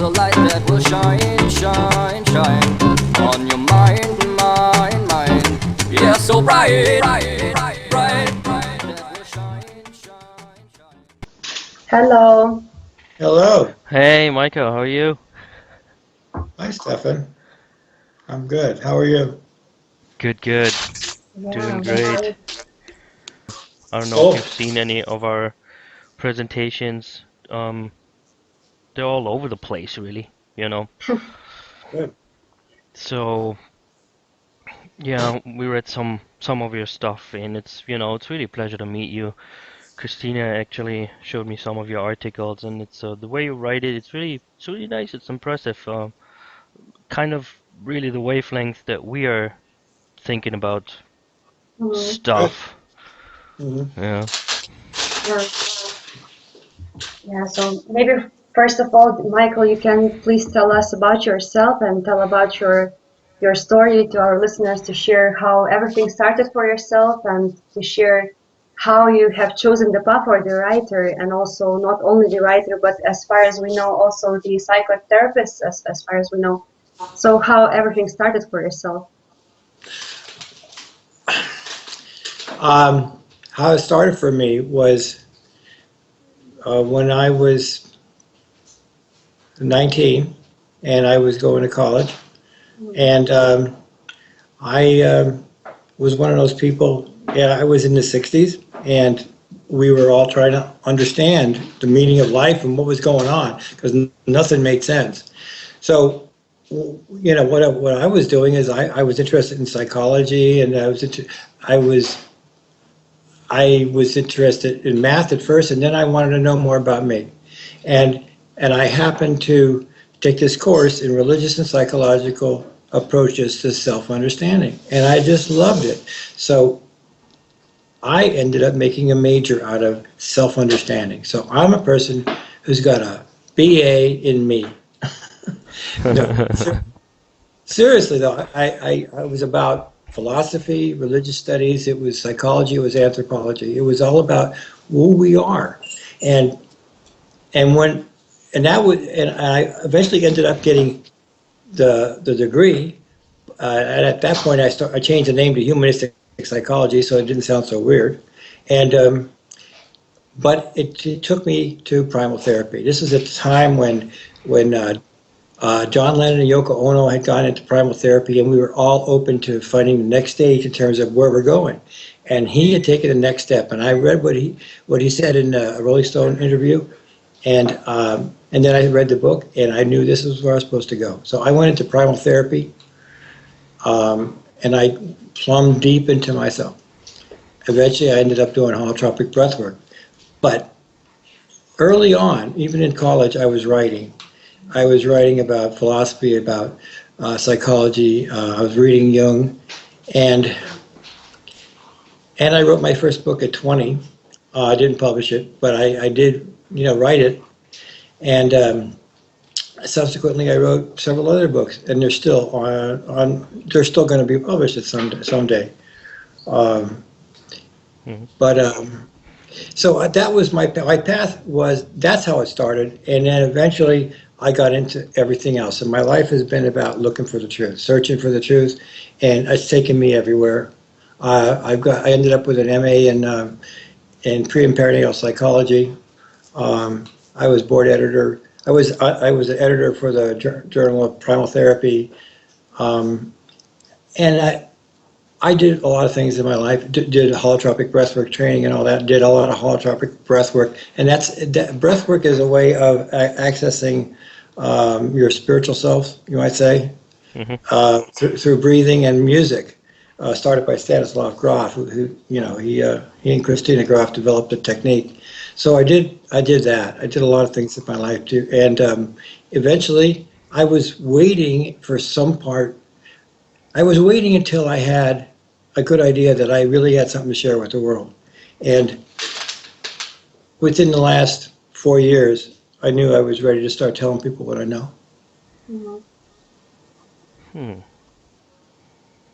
a light that will shine, shine, shine on your mind, mind, mind. Yeah, so bright, bright, bright, bright, bright that will shine, shine, shine. Hello. Hello. Hey, Michael, how are you? Hi, Stefan. I'm good. How are you? Good, good. Yeah, Doing that's great. great. I don't know if Oh, you've seen any of our presentations. They're all over the place, really, you know. good. So, yeah, we read some of your stuff, and it's really a pleasure to meet you. Christina actually showed me some of your articles, and it's the way you write it. It's really nice. It's impressive. Kind of really the wavelength that we are thinking about Mhm. Good. stuff. hmm Yeah. Yeah. Yeah, so maybe first of all, Michael, you can please tell us about yourself and tell about your story to our listeners to share how everything started for yourself and to share how you have chosen the path for the writer and also not only the writer, but as far as we know, also the psychotherapist, as far as we know. So how everything started for yourself. How it started for me was when I was 19 and I was going to college. And I was one of those people, yeah, I was in the 60s and we were all trying to understand the meaning of life and what was going on because nothing made sense. So, what I was doing is I was interested in psychology and I was I was interested in math at first, and then I wanted to know more about me. And I happened to take this course in religious and psychological approaches to self-understanding, and I just loved it. So I ended up making a major out of self-understanding. So I'm a person who's got a BA in me. No, seriously though, I was about philosophy, religious studies, it was psychology, it was anthropology. It was all about who we are. And and when and that would and I eventually ended up getting the degree. And at that point, I changed the name to humanistic psychology, so it didn't sound so weird. And but it took me to primal therapy. This was at the time when John Lennon and Yoko Ono had gone into primal therapy, and we were all open to finding the next stage in terms of where we're going. And he had taken the next step, and I read what he said in a Rolling Stone interview, and then I read the book, and I knew this is where I was supposed to go. So I went into primal therapy, and I plumbed deep into myself. Eventually, I ended up doing holotropic breath work. But early on, even in college, I was writing. I was writing about philosophy, about psychology. I was reading Jung, and I wrote my first book at 20. I didn't publish it, but I did, write it. And subsequently, I wrote several other books, and they're still they're still going to be published at someday. Um, Mhm. but So that was my path was that's how it started, and then eventually I got into everything else. And my life has been about looking for the truth, searching for the truth, and it's taken me everywhere. I ended up with an MA in pre and perinatal psychology. I was board editor. I was an editor for the Journal of Primal Therapy, um, and I did a lot of things in my life. Did holotropic breathwork training and all that. Did a lot of holotropic breathwork, and breathwork is a way of accessing your spiritual self, you might say, Mhm. through breathing and music. Started by Stanislav Grof, who he and Christina Grof developed a technique. So I did that. I did a lot of things in my life too, and eventually I was waiting for some part. I was waiting until I had a good idea that I really had something to share with the world. And within the last 4 years, I knew I was ready to start telling people what I know. Mhm. Hmm.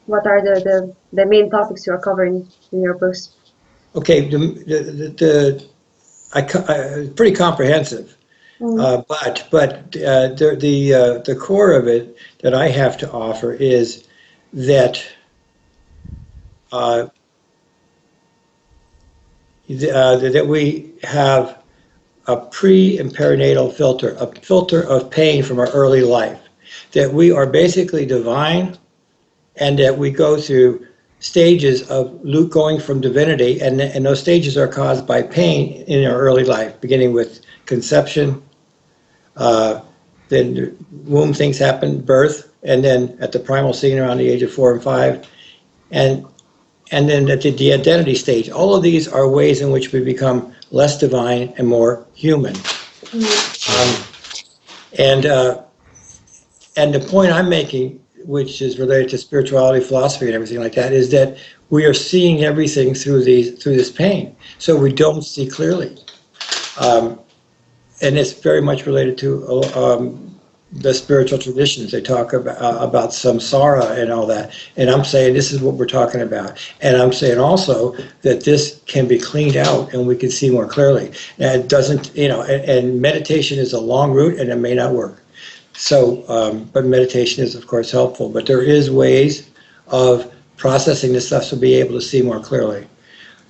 What are the main topics you are covering in your books? Okay, pretty comprehensive. The core of it that I have to offer is that that we have a pre and perinatal filter, a filter of pain from our early life, that we are basically divine, and that we go through stages of going from divinity, and those stages are caused by pain in our early life, beginning with conception, then the womb things happen, birth, and then at the primal scene around the age of 4 and 5, and then at the identity stage. All of these are ways in which we become less divine and more human. And the point I'm making, which is related to spirituality, philosophy, and everything like that, is that we are seeing everything through this pain, so we don't see clearly. And it's very much related to the spiritual traditions. They talk about samsara and all that. And I'm saying this is what we're talking about. And I'm saying also that this can be cleaned out and we can see more clearly. And it doesn't, and meditation is a long route and it may not work. So, but meditation is of course helpful. But there is ways of processing this stuff to be able to see more clearly.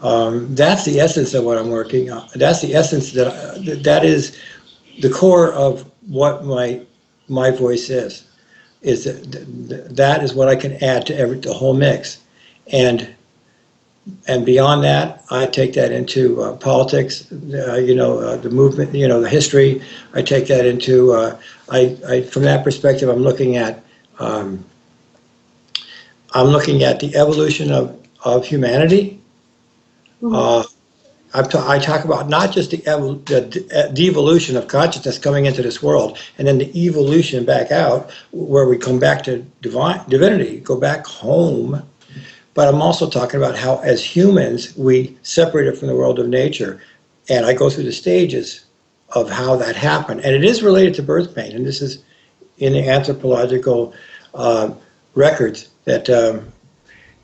That's the essence of what I'm working on. That's the essence that is the core of what my voice is that is what I can add to the whole mix, and beyond that, I take that into politics, the movement, the history. I take that into I from that perspective, I'm looking at the evolution of humanity. I talk about not just the devolution of consciousness coming into this world, and then the evolution back out, where we come back to divinity, go back home. But I'm also talking about how, as humans, we separated from the world of nature, and I go through the stages of how that happened, and it is related to birth pain, and this is in the anthropological records that.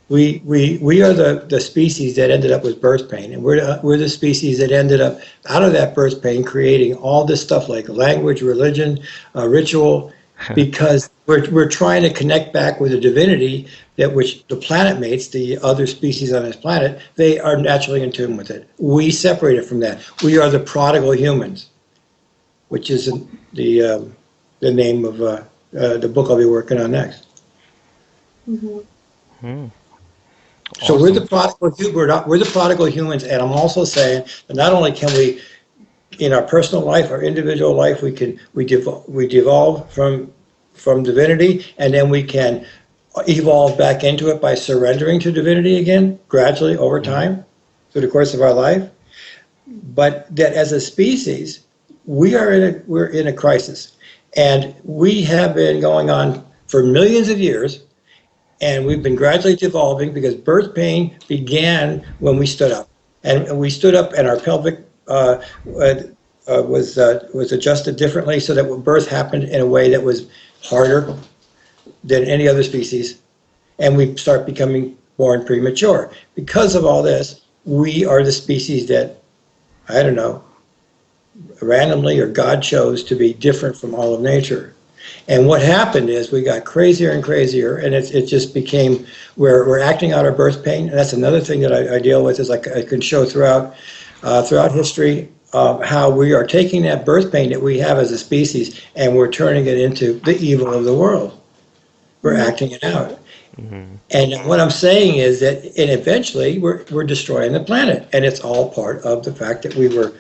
We are the species that ended up with birth pain, and we're the species that ended up out of that birth pain creating all this stuff like language, religion, ritual, because we're trying to connect back with a divinity that which the planet mates, the other species on this planet, they are naturally in tune with it. We separated from that. We are the prodigal humans, which is the name of the book I'll be working on next. Mm-hmm. So awesome. We're the prodigal humans, and I'm also saying that not only can we, in our personal life, our individual life, we devolve from divinity, and then we can evolve back into it by surrendering to divinity again, gradually over time, through the course of our life. But that as a species, we're in a crisis, and we have been going on for millions of years. And we've been gradually devolving because birth pain began when we stood up, and we stood up, and our pelvic was adjusted differently, so that birth happened in a way that was harder than any other species, and we start becoming born premature. Because of all this, we are the species that, I don't know, randomly or God chose to be different from all of nature. And what happened is we got crazier and crazier, and it just became, we're acting out our birth pain. And that's another thing that I deal with, is like I can show throughout history how we are taking that birth pain that we have as a species, and we're turning it into the evil of the world. We're acting it out. And what I'm saying is that, and eventually we're destroying the planet, and it's all part of the fact that we were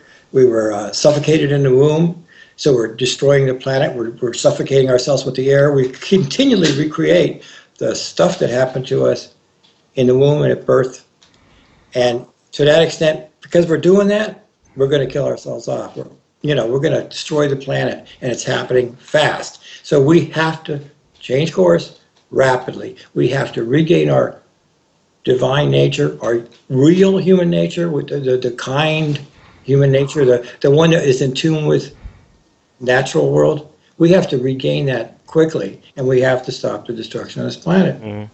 suffocated in the womb. So we're destroying the planet, we're suffocating ourselves with the air. We continually recreate the stuff that happened to us in the womb and at birth. And to that extent, because we're doing that, we're going to kill ourselves off. We're going to destroy the planet, and it's happening fast. So we have to change course rapidly. We have to regain our divine nature, our real human nature, with the kind human nature, the one that is in tune with natural world. We have to regain that quickly, and we have to stop the destruction of this planet.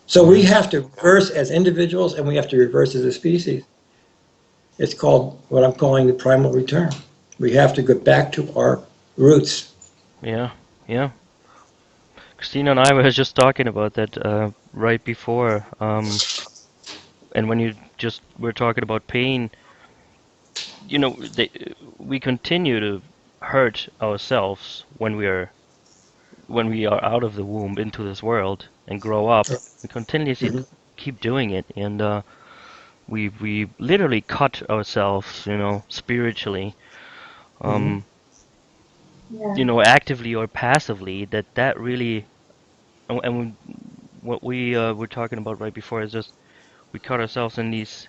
So we have to reverse as individuals, and we have to reverse as a species. It's called what I'm calling the primal return. We have to get back to our roots. Yeah, yeah. Christina and I were just talking about that right before. And when you just were talking about pain, we continue to hurt ourselves when we are out of the womb into this world and grow up. We continuously Mhm. keep doing it, and we literally cut ourselves, spiritually, Mhm. um, Yeah. actively or passively. That really, and what we were talking about right before is just we cut ourselves in these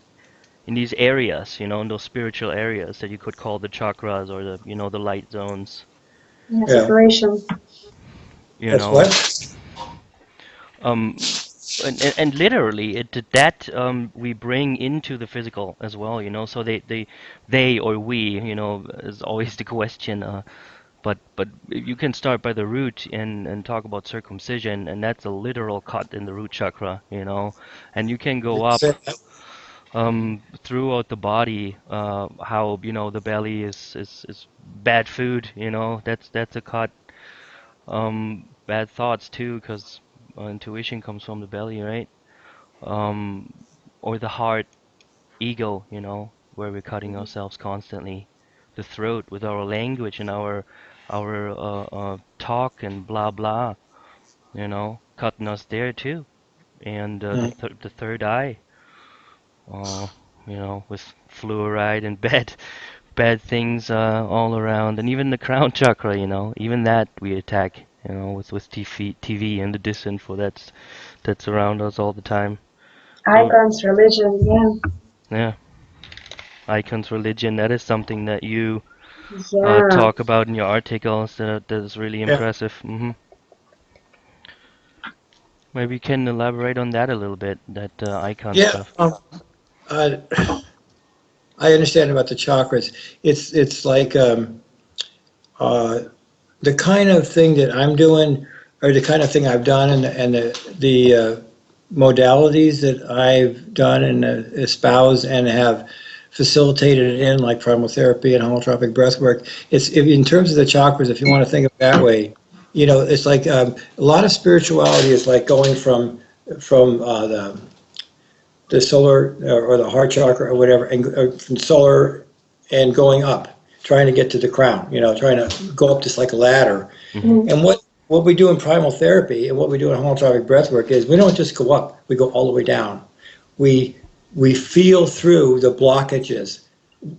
areas, in those spiritual areas that you could call the chakras or the light zones, Yeah. Yeah. Separation. you That's know. what? Um, and literally that we bring into the physical as well, so they or we, is always the question. But you can start by the root and talk about circumcision, and that's a literal cut in the root chakra, and you can go up throughout the body, how the belly is bad food, that's a cut. Bad thoughts too, because intuition comes from the belly, right? um, or the heart, ego, where we're cutting ourselves constantly. The throat with our language and our talk and blah blah, cutting us there too. And the third eye, uh, with fluoride and bad things all around, and even the crown chakra, even that we attack, with TV and the disinfo that's around us all the time. So Icons, religion. Yeah. yeah. Icons religion, that is something that you Yeah. talk about in your articles, that is really Yeah. impressive. Maybe you can elaborate on that a little bit, that icon Yeah. stuff. Uh, I understand about the chakras. It's like uh, the kind of thing that I'm doing, or the kind of thing I've done, and the modalities that I've done and espoused and have facilitated it in, like primal therapy and holotropic breath work. It's in terms of the chakras, if you want to think of it that way, it's like a lot of spirituality is like going from the solar or the heart chakra or whatever, and from solar and going up, trying to get to the crown. Trying to go up just like a ladder. Hmm. Mm. And what we do in primal therapy and what we do in holotropic breath work is we don't just go up; we go all the way down. We we feel through the blockages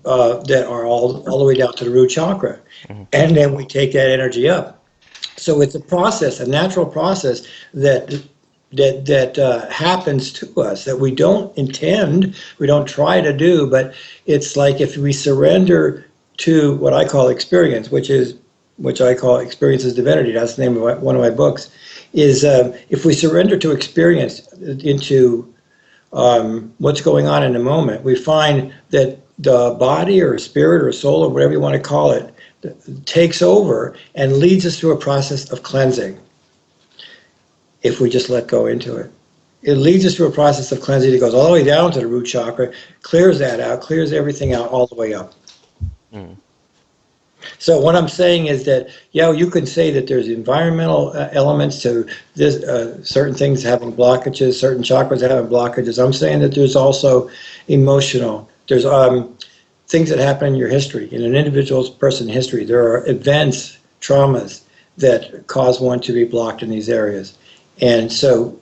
that are all the way down to the root chakra, Hmm. and then we take that energy up. So it's a process, a natural process that happens to us that we don't intend, we don't try to do, but it's like if we surrender to what I call experience, which I call experience as divinity. That's the name of one of my books. Is if we surrender to experience into what's going on in the moment, we find that the body or spirit or soul or whatever you want to call it takes over and leads us through a process of cleansing if we just let go into it. It leads us through a process of cleansing that goes all the way down to the root chakra, clears that out, clears everything out all the way up. Mm. So what I'm saying is that, yeah, you can say that there's environmental elements to this, certain things having blockages, certain chakras having blockages. I'm saying that there's also emotional. There's things that happen in your history, in an individual's person history. There are events, traumas that cause one to be blocked in these areas. And so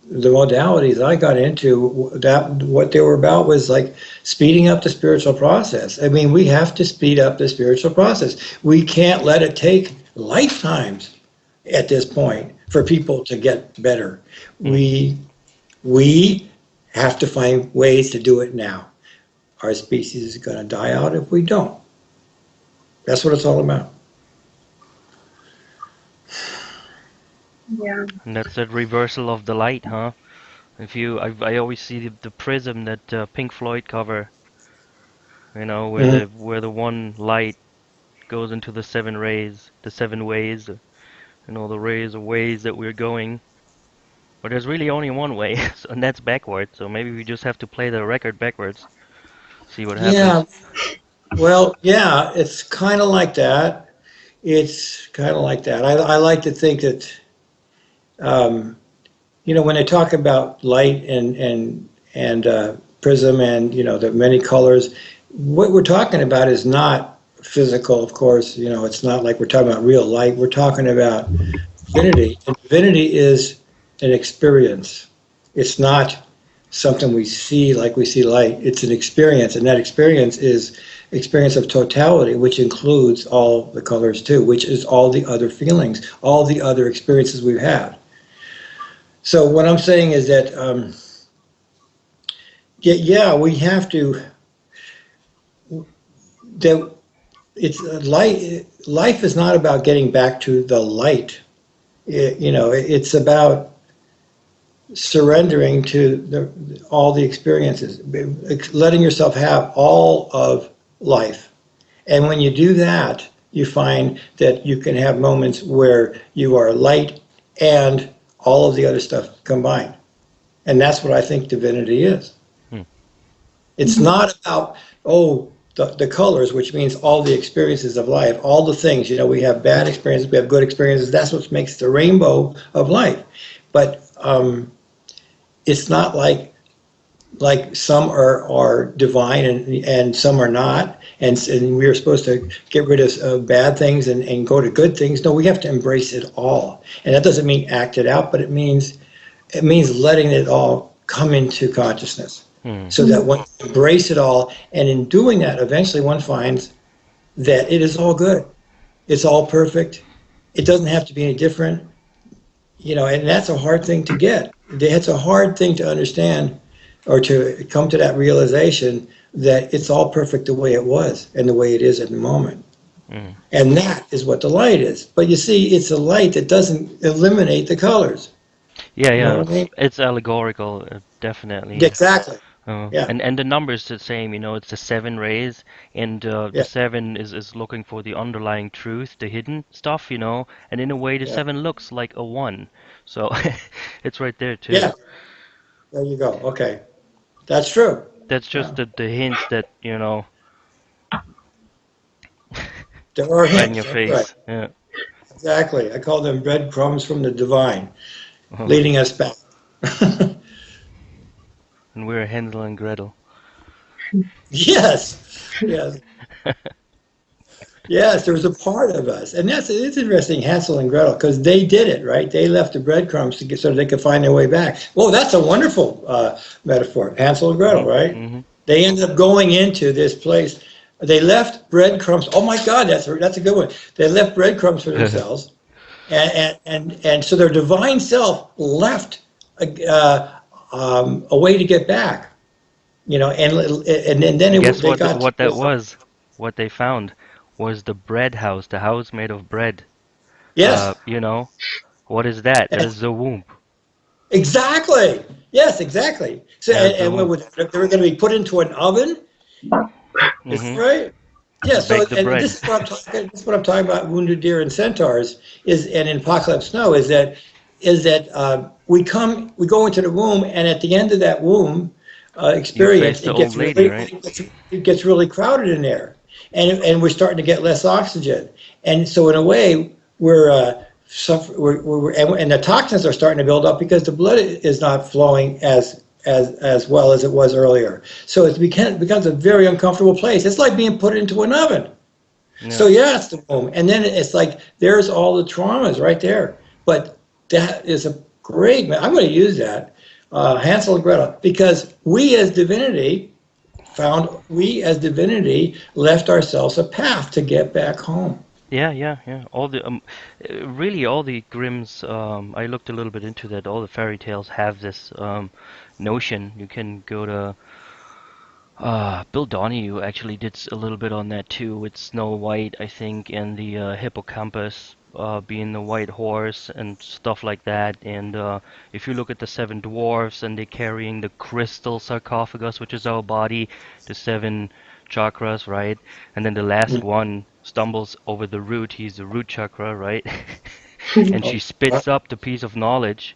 the modalities I got into, that what they were about was like speeding up the spiritual process. I mean, we have to speed up the spiritual process. We can't let it take lifetimes at this point for people to get better. Mm. We have to find ways to do it now. Our species is going to die out if we don't. That's what it's all about. Yeah. And that's that reversal of the light, huh? If you, I always see the prism, that Pink Floyd cover, where Mhm. the one light goes into the seven rays, the seven ways, the rays or ways that we're going. But there's really only one way, and that's backwards. So maybe we just have to play the record backwards, see what Yeah, happens. Well, yeah, it's kind of like that. It's kind of like that. I like to think that, um, when they talk about light and prism and the many colors, what we're talking about is not physical. Of course, it's not like we're talking about real light. We're talking about divinity, and divinity is an experience. It's not something we see like we see light. It's an experience, and that experience is experience of totality, which includes all the colors too, which is all the other feelings, all the other experiences we've had. So what I'm saying is that yeah, we have to that it's light. Life is not about getting back to the light. It's about surrendering to all the experiences, letting yourself have all of life. And when you do that, you find that you can have moments where you are light and all of the other stuff combined. And that's what I think divinity is. Hmm. It's not about, the colors, which means all the experiences of life, all the things. We have bad experiences, we have good experiences. That's what makes the rainbow of life. But it's not like some are divine and some are not, and we're supposed to get rid of bad things and go to good things. No, we have to embrace it all, and that doesn't mean act it out, but it means letting it all come into consciousness, Hmm. so that one embrace it all, and in doing that, eventually one finds that it is all good, it's all perfect, it doesn't have to be any different, and that's a hard thing to get. It's a hard thing to understand or to come to that realization that it's all perfect the way it was and the way it is at the moment. Hmm. And that is what the light is. But you see, it's a light that doesn't eliminate the colors. Yeah, You know yeah, what I mean? it's allegorical, definitely. Exactly. Yeah. And the number's the same, it's the seven rays, and the Yeah. seven is looking for the underlying truth, the hidden stuff, and in a way the Yeah. seven looks like a one, so it's right there too. Yeah. There you go. Okay. That's true. That's Yeah. just the hints that, There are right in hints. your That's right. face. Yeah. Exactly. I call them breadcrumbs from the divine, Oh, leading us back. and we're Hansel and Gretel. Yes. Yes. Yes, there was a part of us, and it's interesting, Hansel and Gretel, because they did it, right? They left the breadcrumbs so they could find their way back. Well, that's a wonderful metaphor, Hansel and Gretel, Hmm. right? Hmm. They ended up going into this place. They left breadcrumbs. Oh my God, that's a good one. They left breadcrumbs for themselves, and so their divine self left a way to get back, and then Guess they what got to what that this. was? What they found was the bread house, the house made of bread. Yes. What is that? That is the womb. Exactly. Yes, exactly. So, That is the and what womb. they were going to be put into an oven. Is that Hmm. right? Yeah. To So, bake the and bread. this is what I'm talking. This is what I'm talking about. Wounded deer and centaurs and in Apocalypse Snow is that we go into the womb, and at the end of that womb You face experience, the old lady, right? it gets really crowded in there, and we're starting to get less oxygen, and so in a way we're suffer, and the toxins are starting to build up because the blood is not flowing as well as it was earlier. So becomes a very uncomfortable place. It's like being put into an oven. Yeah. So yeah, it's the womb, and then it's like there's all the traumas right there. But that is a great. I'm going to use that, Hansel and Gretel, because we as divinity left ourselves a path to get back home. Yeah, yeah, yeah. Really, all the Grimm's. I looked a little bit into that. All the fairy tales have this notion. You can go to Bill Donahue actually did a little bit on that too, with Snow White, I think, and the hippocampus being the white horse and stuff like that. And if you look at the seven dwarfs and they're carrying the crystal sarcophagus, which is our body, the seven chakras, right? And then the last one stumbles over the root. He's the root chakra, right? And she spits up the piece of knowledge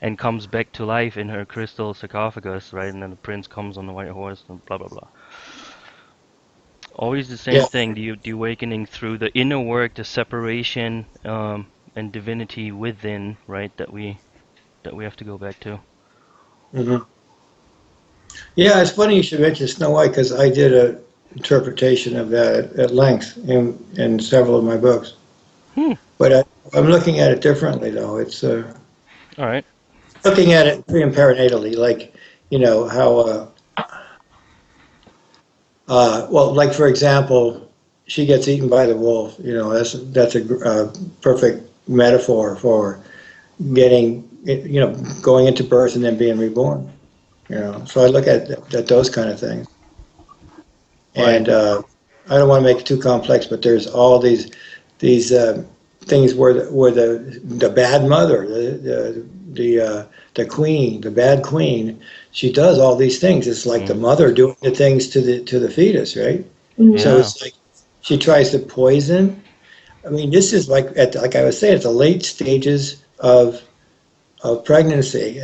and comes back to life in her crystal sarcophagus, right? And then the prince comes on the white horse and blah blah blah. Always the same Yeah. thing, the awakening through the inner work, the separation, and divinity within, right? That we have to go back to. hmm Yeah, it's funny you should mention Snow White because I did a interpretation of that at length in several of my books. Hmm. But I'm looking at it differently, though. It's All right. looking at it pre and perinatally, like how well, like for example, she gets eaten by the wolf. That's a perfect metaphor for getting going into birth and then being reborn. So I look at those kind of things, Right. and I don't want to make it too complex, but there's all these things where the bad mother, the queen, the bad queen, she does all these things. It's like the Mm. mother doing the things to the fetus, right? So Yeah. it's like she tries to poison. I mean, this is like I was saying, at the late stages of pregnancy.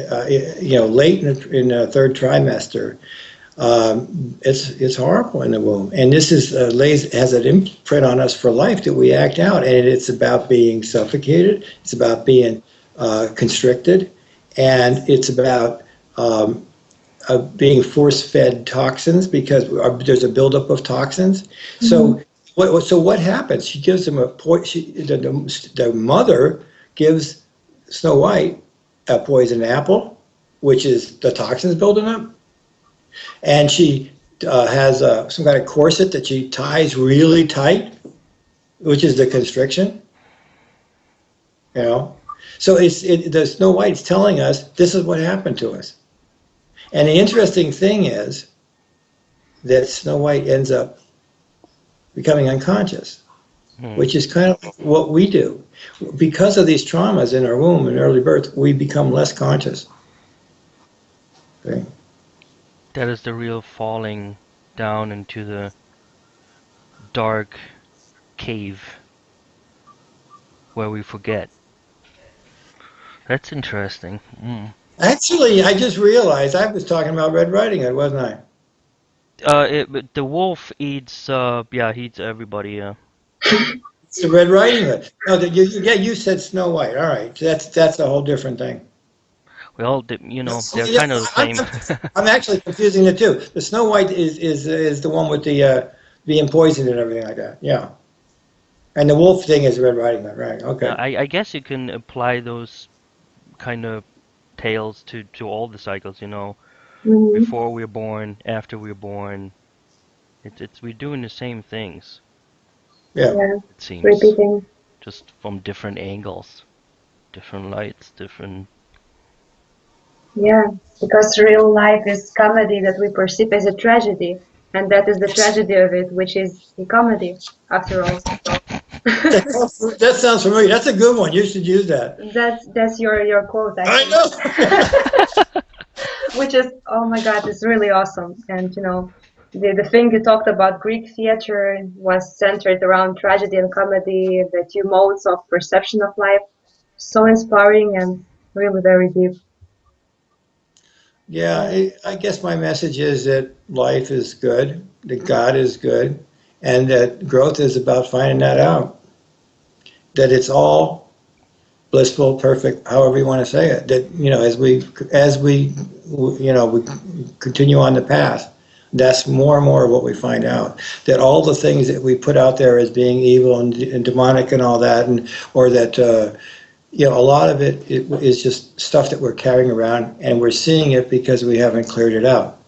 Late in the third trimester. It's horrible in the womb, and this is has an imprint on us for life that we act out, and it's about being suffocated. It's about being constricted, and it's about being force-fed toxins because there's a buildup of toxins. Mhm. So what happens? She gives them the mother gives Snow White a poison apple, which is the toxins building up, and she has some kind of corset that she ties really tight, which is the constriction. You know, so the Snow White's telling us this is what happened to us. And the interesting thing is that Snow White ends up becoming unconscious, Hmm. which is kind of like what we do. Because of these traumas in our womb and early birth, we become less conscious. Okay? That is the real falling down into the dark cave where we forget. That's interesting. Mm. Actually, I just realized I was talking about Red Riding Hood, wasn't I? But the wolf eats. Yeah, he eats everybody. It's the Red Riding Hood. No, yeah, you said Snow White. All right, that's a whole different thing. Well, they're Yeah, kind of the same. I'm actually confusing the two. The Snow White is the one with the being poisoned and everything like that. Yeah, and the wolf thing is Red Riding Hood, right? Yeah, Okay. I guess you can apply those kind of tales to all the cycles. Mhm. Before we're born, after we're born. We're doing the same things. Yeah. Yeah, It seems repeating. just from different angles, different lights, different. Yeah, because real life is comedy that we perceive as a tragedy, and that is the tragedy of it, which is a comedy, after all. That sounds familiar. That's a good one. You should use that. That's your quote, I actually. know. Which is, oh my God, it's really awesome. And the thing you talked about, Greek theater was centered around tragedy and comedy, the two modes of perception of life. So inspiring and really very deep. Yeah, Yeah. I guess my message is that life is good, that God is good, and that growth is about finding that out. That it's all blissful, perfect, however you want to say it. That as we we continue on the path, that's more and more of what we find out. That all the things that we put out there as being evil and demonic and all that, and or that a lot of it is just stuff that we're carrying around, and we're seeing it because we haven't cleared it out.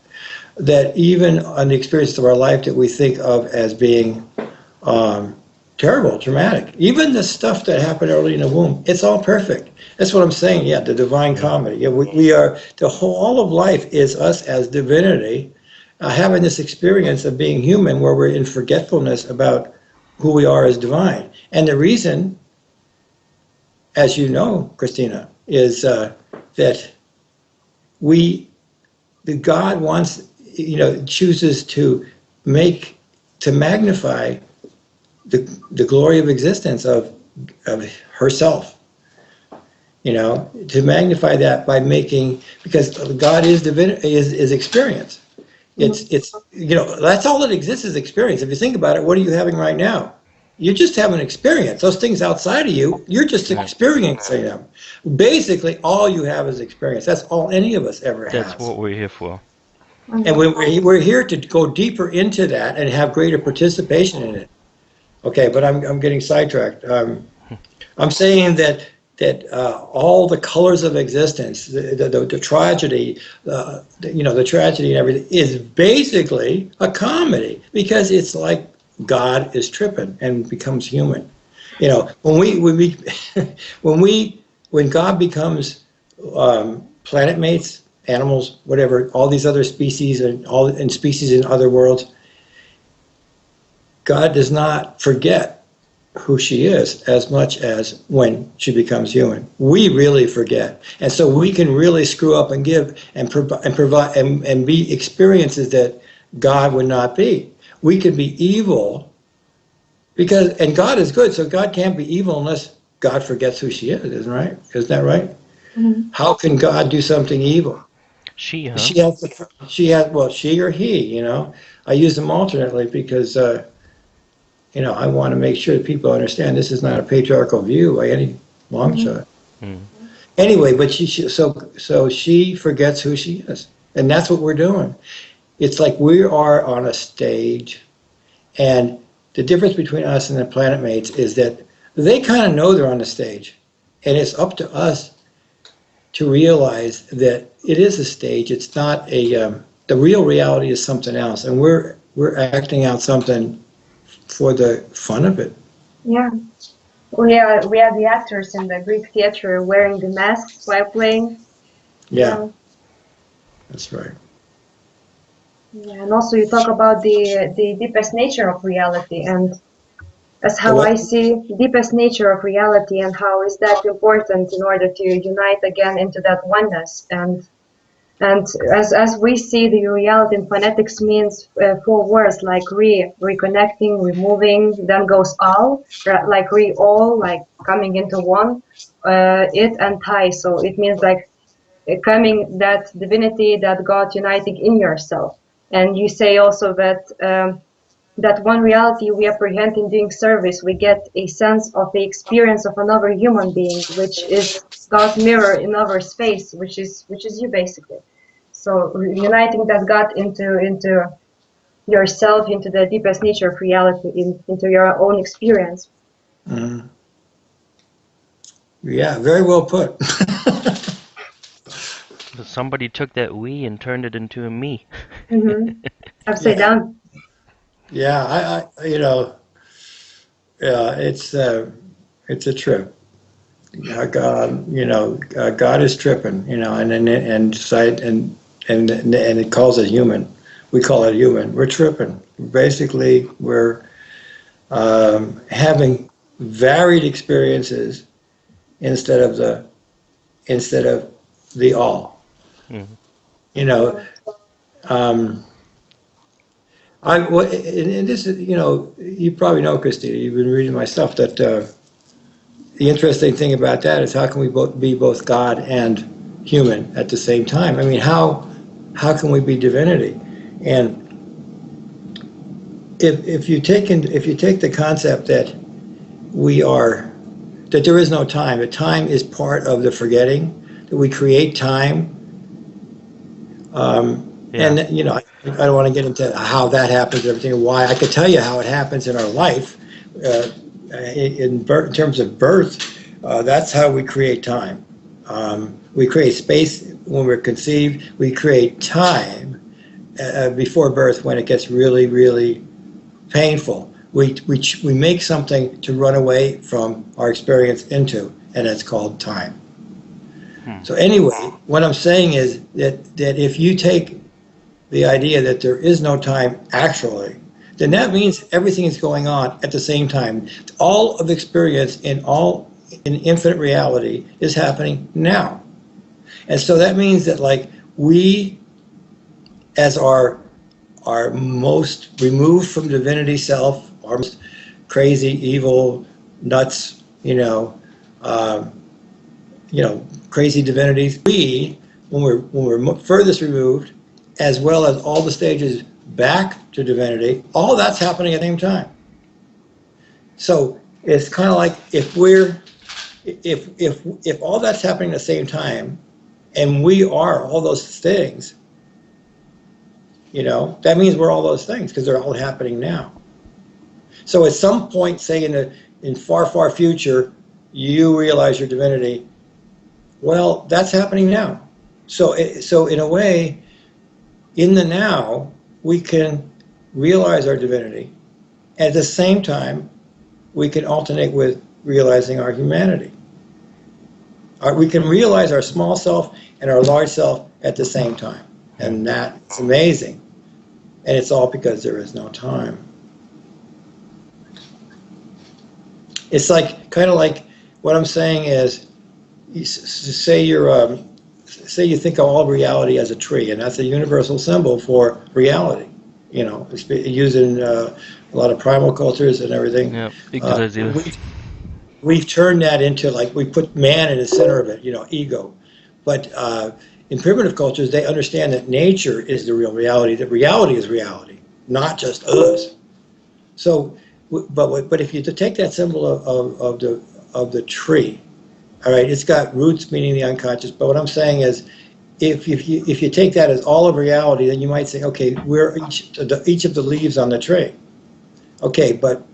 That even on the experience of our life that we think of as being um, terrible, traumatic. Even the stuff that happened early in the womb, it's all perfect. That's what I'm saying. Yeah, the divine Mm. comedy. Yeah, we are all of life is us as divinity, having this experience of being human, where we're in forgetfulness about who we are as divine. And the reason, as you know, Christina, is that we, the God wants, chooses make, to magnify the glory of existence of herself, to magnify that by making, because God is experience. It's that's all that exists is experience. If you think about it, what are you having right now? You're just having an experience. Those things outside of you, you're just experiencing them. Basically, all you have is experience. That's all any of us ever That's has. what we're here for. And we're here to go deeper into that and have greater participation in it. Okay, but I'm getting sidetracked. I'm saying that all the colors of existence, the tragedy, the tragedy and everything is basically a comedy because it's like God is tripping and becomes human. When God becomes planet mates, animals, whatever, all these other species and species in other worlds, God does not forget who she is as much as when she becomes human. We really forget. And so we can really screw up and give and provide and be experiences that God would not be. We could be evil and God is good, so God can't be evil unless God forgets who she is, isn't right? Isn't that right? Mm-hmm. How can God do something evil? She, huh? She or he, I use them alternately because I want to make sure that people understand this is not a patriarchal view by any long shot. Anyway, but so she forgets who she is, and that's what we're doing. It's like we are on a stage, and the difference between us and the planet mates is that they kind of know they're on the stage, and it's up to us to realize that it is a stage. It's not the real reality is something else, and we're acting out something for the fun of it. Yeah. We are the actors in the Greek theater wearing the masks while playing. Yeah. That's right. Yeah, and also you talk about the deepest nature of reality, and as The how I what? see deepest nature of reality and how is that important in order to unite again into that oneness. And as we see the reality in phonetics means 4 words like reconnecting, removing, then goes all, like all, like coming into one, it and tie. So it means like coming that divinity, that God uniting in yourself. And you say also that that one reality we apprehend in doing service, we get a sense of the experience of another human being, which is God's mirror in our space, which is you basically. So uniting that God into yourself, into the deepest nature of reality, into your own experience. Mm. Yeah, very well put. Somebody took that we and turned it into a me. Upside Yeah, down. yeah. Yeah, it's a trip. God is tripping. And it calls it human. We call it human. We're tripping. Basically, we're having varied experiences instead of the all. Mhm. You know, um, and this is, you probably know, Christina, you've been reading my stuff, that the interesting thing about that is how can we be both God and human at the same time? I mean, how can we be divinity? And if you take the concept that that there is no time, that time is part of the forgetting, that we create time. Yeah. And I don't want to get into how that happens and everything, and why. I could tell you how it happens in our life, in terms of birth. That's how we create time. We create space when we're conceived. We create time before birth when it gets really, really painful. We make something to run away from our experience into, and it's called time. So anyway, what I'm saying is that if you take the idea that there is no time actually, then that means everything is going on at the same time. All of experience in infinite reality is happening now. And so that means that, like, we, as our most removed from divinity self, our most crazy, evil, nuts, crazy divinities, when we're furthest removed, as well as all the stages back to divinity, all that's happening at the same time. So it's kind of like if all that's happening at the same time, and we are all those things, that means we're all those things because they're all happening now. So at some point, say in far future, you realize your divinity. Well, that's happening now. So in a way, in the now, we can realize our divinity. At the same time, we can alternate with realizing our humanity. We can realize our small self and our large self at the same time. And that's amazing. And it's all because there is no time. It's kind of like what I'm saying is, say you think of all reality as a tree, and that's a universal symbol for reality. It's used in a lot of primal cultures and everything. Yeah, Yggdrasil. We've turned that into we put man in the center of it, ego. But in primitive cultures, they understand that nature is the real reality, that reality is reality, not just us. So, but if you take that symbol of the tree, all right, it's got roots meaning the unconscious. But what I'm saying is, if you take that as all of reality, then you might say, okay, we're each of the leaves on the tree. Okay, but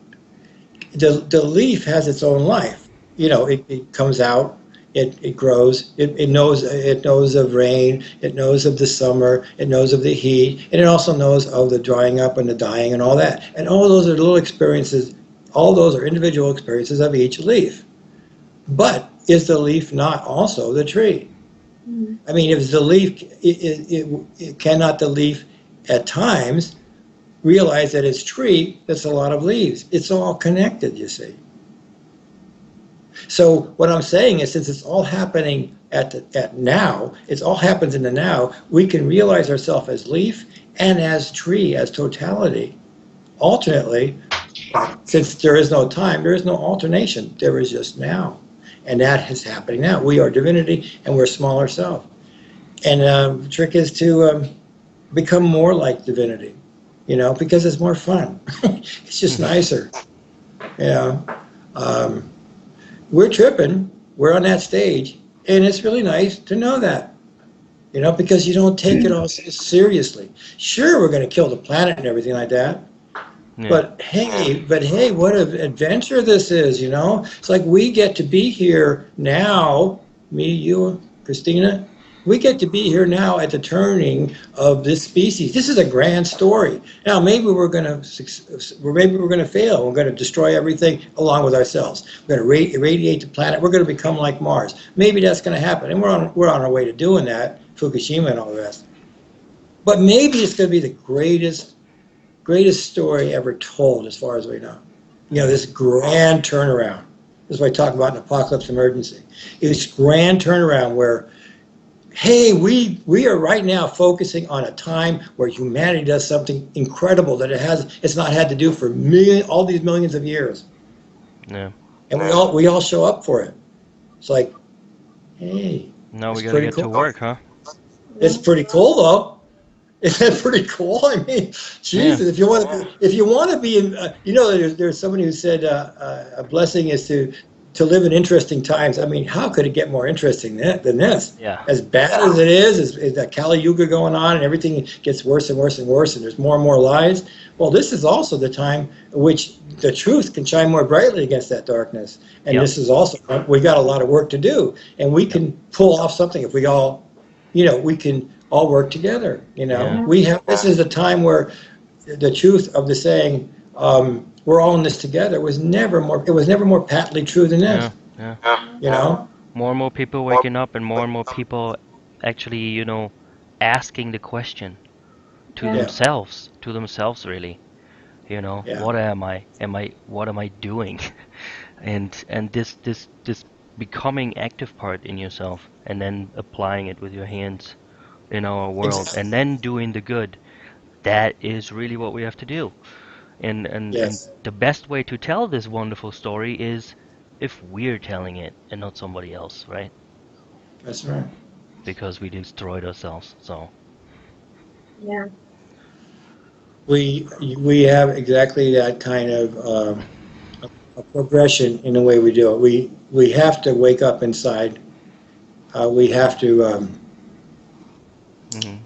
the leaf has its own life. It comes out, it grows, it knows of rain, it knows of the summer, it knows of the heat, and it also knows of the drying up and the dying and all that. And all those are little experiences, all those are individual experiences of each leaf. But is the leaf not also the tree? I mean, if the leaf, cannot the leaf at times realize that it's tree, that's a lot of leaves. It's all connected, you see. So what I'm saying is, since it's all happening at now, it all happens in the now, we can realize ourselves as leaf and as tree, as totality. Alternately, since there is no time, there is no alternation. There is just now. And that is happening now. We are divinity and we're smaller self. And the trick is to become more like divinity, because it's more fun. It's just nicer. We're tripping, we're on that stage, and it's really nice to know that, because you don't take it all so seriously. Sure, we're going to kill the planet and everything like that. Yeah. But hey, what an adventure this is, It's like we get to be here now, me, you, Christina, we get to be here now at the turning of this species. This is a grand story. Now, maybe we're going to fail. We're going to destroy everything along with ourselves. We're going to irradiate the planet. We're going to become like Mars. Maybe that's going to happen, and we're on our way to doing that. Fukushima and all the rest. But maybe it's going to be the greatest story ever told, as far as we know. This grand turnaround. This is what I talk about in Apocalypse Emergency. It's grand turnaround where, hey, we are right now focusing on a time where humanity does something incredible that it's not had to do for all these millions of years. Yeah. And we all show up for it. It's like, hey. Now we gotta get to work, huh? It's pretty cool, though. Isn't that pretty cool? I mean, Jesus, if you want to be in, there's somebody who said a blessing is to live in interesting times. I mean, how could it get more interesting than this? Yeah. As bad as it is that Kali Yuga going on and everything gets worse and worse and worse, and there's more and more lies. Well, this is also the time in which the truth can shine more brightly against that darkness. And This is also, we got a lot of work to do, and we can pull off something if we all, we can all work together. Yeah. This is the time where the truth of the saying, we're all in this together, it was never more patently true than this. Yeah. More and more people waking up, and more people actually, asking the question to themselves really. What am I? What am I doing? and this becoming active part in yourself, and then applying it with your hands in our world, and then doing the good. That is really what we have to do. And the best way to tell this wonderful story is if we're telling it and not somebody else, right? That's right. Because we destroyed ourselves. So Yeah. We have exactly that kind of a progression in the way we do it. We have to wake up inside. We have to Hmm.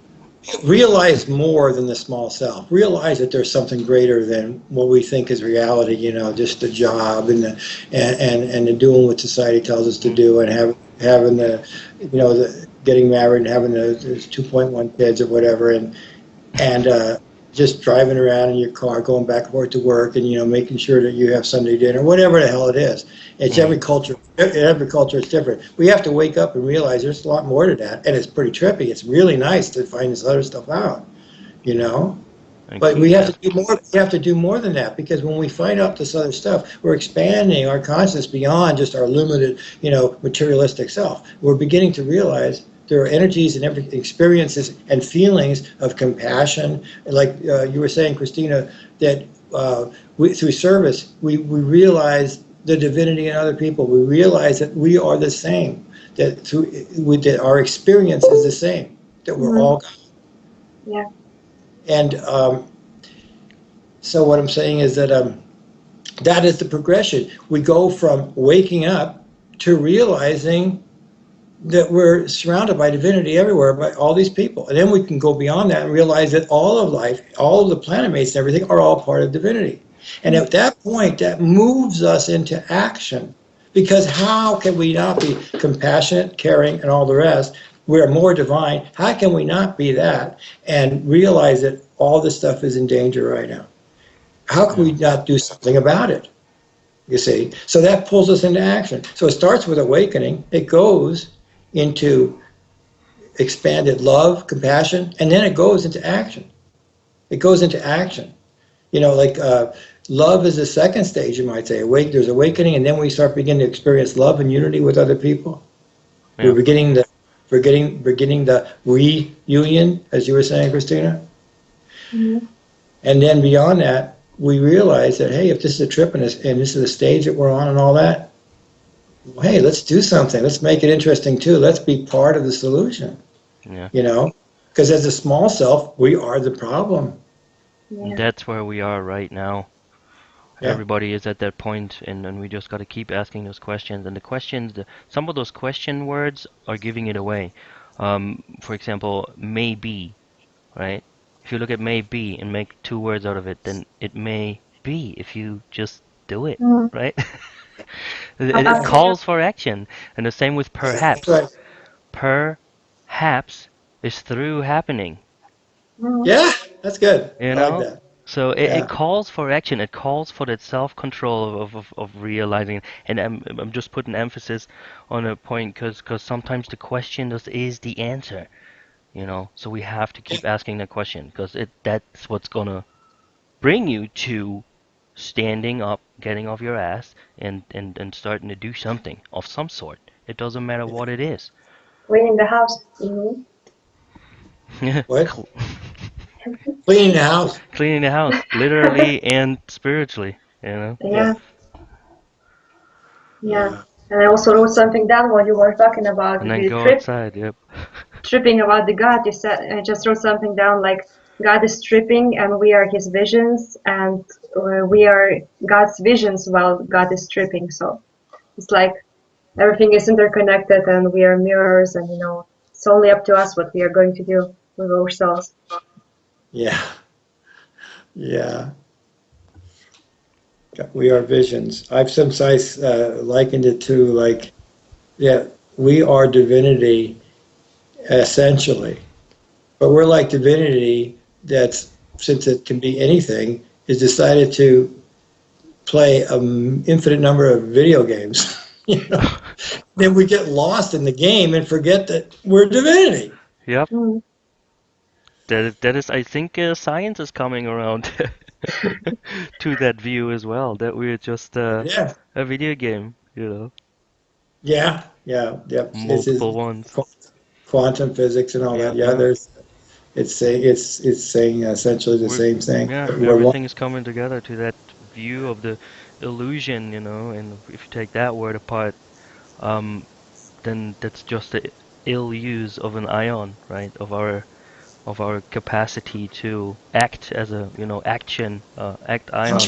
realize more than the small self. Realize that there's something greater than what we think is reality. You know, just the job and the doing what society tells us to do, and having the, you know, the getting married and having the 2.1 kids or whatever, and just driving around in your car, going back and forth to work, and, you know, making sure that you have Sunday dinner, whatever the hell it is. It's Hmm. every culture. Every culture is different. We have to wake up and realize there's a lot more to that, and it's pretty trippy. It's really nice to find this other stuff out, you Yeah. know. And But we keep have to do asking. more. We have to do more than that, because when we find out this other stuff, we're expanding our consciousness beyond just our limited, you know, materialistic self. We're beginning to realize there are energies and experiences and feelings of compassion, like you were saying, Christina, that through service we realize the divinity in other people. We realize that we are the same. That our experience is the same. That we're Mm-hmm. all. Yeah. And so what I'm saying is that that is the progression. We go from waking up to realizing that we're surrounded by divinity everywhere, by all these people. And then we can go beyond that and realize that all of life, all of the planet mates and everything are all part of divinity. And at that point, that moves us into action. Because how can we not be compassionate, caring, and all the rest? We're more divine. How can we not be that and realize that all this stuff is in danger right now? How can we Yeah. not do something about it? You see? So that pulls us into action. So it starts with awakening, it goes into expanded love, compassion, and then it goes into action. It goes into action. You know, like love is the second stage, you might say. There's awakening, and then we start beginning to experience love and unity with other people. We're Yeah. beginning the reunion, as you were saying, Christina. Mm-hmm. And then beyond that, we realize that, hey, if this is a trip and this is the stage that we're on and all that, well, hey, let's do something. Let's make it interesting too. Let's be part of the solution, Yeah. you know? Because as a small self, we are the problem. And Yeah. that's where we are right now. Yeah. Everybody is at that point, and we just got to keep asking those questions. And the questions, some of those question words are giving it away. For example, maybe, right? If you look at maybe and make two words out of it, then it may be if you just do it, Mm-hmm. right? It Absolutely. calls for action. And the same with That's perhaps. right. Perhaps is through happening. Mm-hmm. Yeah, that's good. You I like know? that. So it Yeah. calls for action. It calls for that self-control of realizing. And I'm just putting emphasis on a point because sometimes the question just is the answer. You know? So we have to keep asking the question because that's what's gonna bring you to standing up, getting off your ass, and starting to do something of some sort. It doesn't matter what it is. Cleaning the house. Mm-hmm. What? Cl- Cleaning the house. Cleaning the house, literally and spiritually, you know? Yeah. Yeah. Yeah. Yeah. And I also wrote something down while you were talking about And then the go trip, outside, yep. tripping about the God. You said, I just wrote something down like God is tripping and we are his visions, and we are God's visions while God is tripping. So it's like everything is interconnected and we are mirrors, and it's only up to us what we are going to do with ourselves. Yeah. Yeah. We are visions. I've sometimes likened it to like, yeah, we are divinity essentially, but we're like divinity that's, since it can be anything, is decided to play an infinite number of video games. You know, then we get lost in the game and forget that we're divinity. Yep. Mm. That is, I think science is coming around to that view as well, that we're just Yeah, a video game, you know, yeah, yeah, yep. This is multiple ones. quantum physics and all that. Yep, Yeah, yep. there's it's saying essentially the We're, same thing. yeah, We're one. everything is coming together to that view of the illusion, you know, and if you take that word apart, um, then that's just the ill use of an ion, right? Of our of our capacity to act as a, act ion,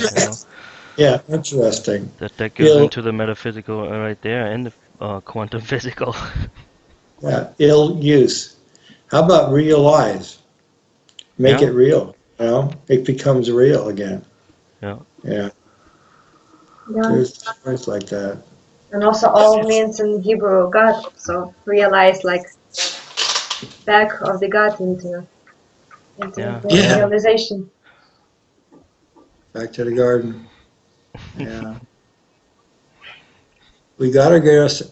Yeah, interesting. that goes Ill, into the metaphysical right there and the quantum physical. yeah, ill use. How about realize? Make Yeah, it real. It becomes real again. yeah, Yeah, Yeah. there's words like that. And also all means in Hebrew God. So realize like back of the God into yeah, the Yeah, yeah. realization. back to the garden. Yeah, we gotta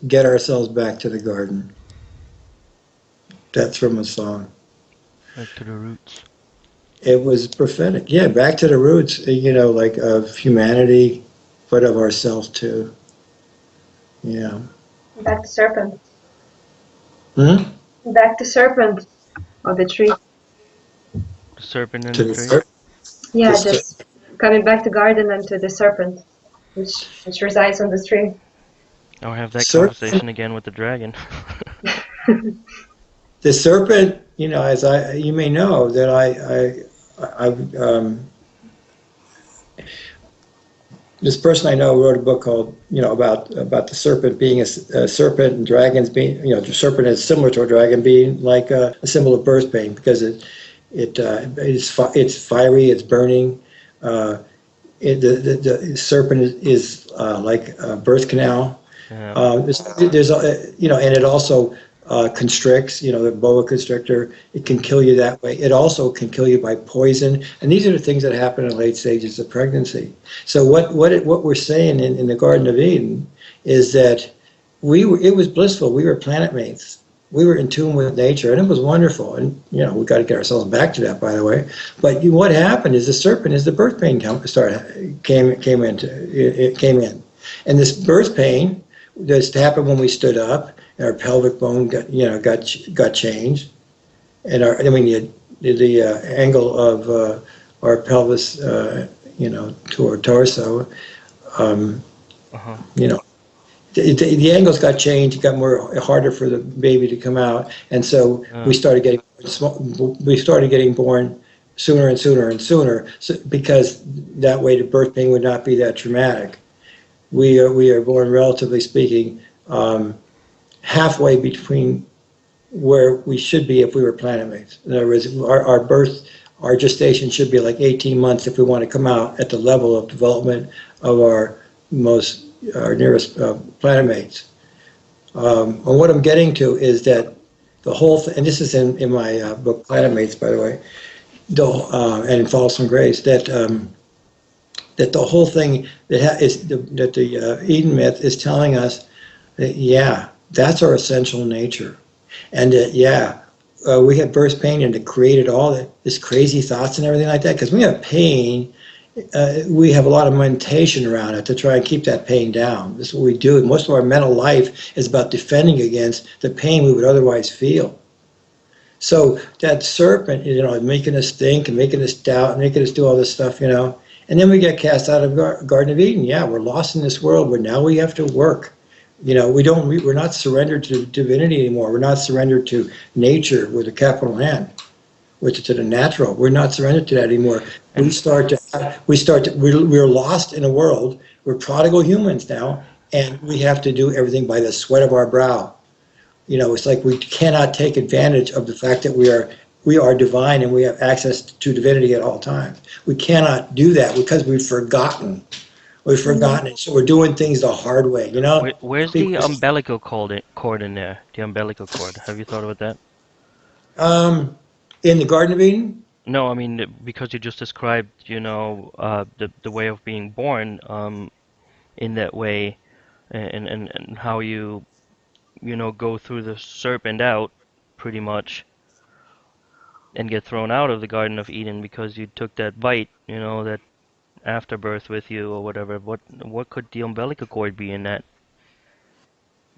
get ourselves back to the garden. That's from a song. Back to the roots. It was prophetic. Yeah, back to the roots. Like of humanity, but of ourselves too. Yeah. Back to serpent. Hmm? Back to serpent of the tree. The serpent in To the the tree. ser- Yeah, just to, just coming back to garden and to the serpent, which resides on the tree. Or have that serpent. conversation again with the dragon. The serpent. As you may know, that this person I know wrote a book called, about the serpent being a serpent and dragons being, the serpent is similar to a dragon being like a symbol of birth pain because it's fiery, it's burning. Uh, the serpent is like a birth canal. Yeah. And it also constricts, the boa constrictor. It can kill you that way. It also can kill you by poison. And these are the things that happen in late stages of pregnancy. So what we're saying in the Garden of Eden is that it was blissful. We were planet mates. We were in tune with nature, and it was wonderful. And we got to get ourselves back to that, by the way. But what happened is the serpent, as the birth pain came in, and this birth pain just happened when we stood up, and our pelvic bone got changed, and the angle of our pelvis, to our torso, Uh-huh. you know, the angles got changed. It got harder for the baby to come out, and so we Yeah. started getting born sooner and sooner and sooner, because that way the birth pain would not be that traumatic. We are born, relatively speaking, halfway between where we should be if we were planet mates. In other words, our gestation should be like 18 months if we want to come out at the level of development of our nearest planet mates. And what I'm getting to is that the whole thing, and this is in my book Planet Mates, by the way, and in Falls from Grace, that the whole thing that the Eden myth is telling us that, yeah, that's our essential nature, and that, yeah, we had birth pain, and it created all this crazy thoughts and everything like that. Because we have pain, we have a lot of meditation around it to try and keep that pain down. This is what we do. Most of our mental life is about defending against the pain we would otherwise feel. So that serpent, making us think and making us doubt and making us do all this stuff, and then we get cast out of Garden of Eden. Yeah, we're lost in this world where now we have to work. We're not surrendered to divinity anymore. We're not surrendered to nature with a capital N, which is to the natural. We're not surrendered to that anymore. And We're lost in a world. We're prodigal humans now, and we have to do everything by the sweat of our brow. It's like we cannot take advantage of the fact that we are divine and we have access to divinity at all times. We cannot do that because we've forgotten. We've forgotten it. So we're doing things the hard way. where's the People, umbilical cord in there? The umbilical cord. Have you thought about that? in the Garden of Eden, No, I mean because you just described, the way of being born, in that way, and how you, go through the serpent out, pretty much, and get thrown out of the Garden of Eden because you took that bite, that afterbirth with you or whatever. What could the umbilical cord be in that?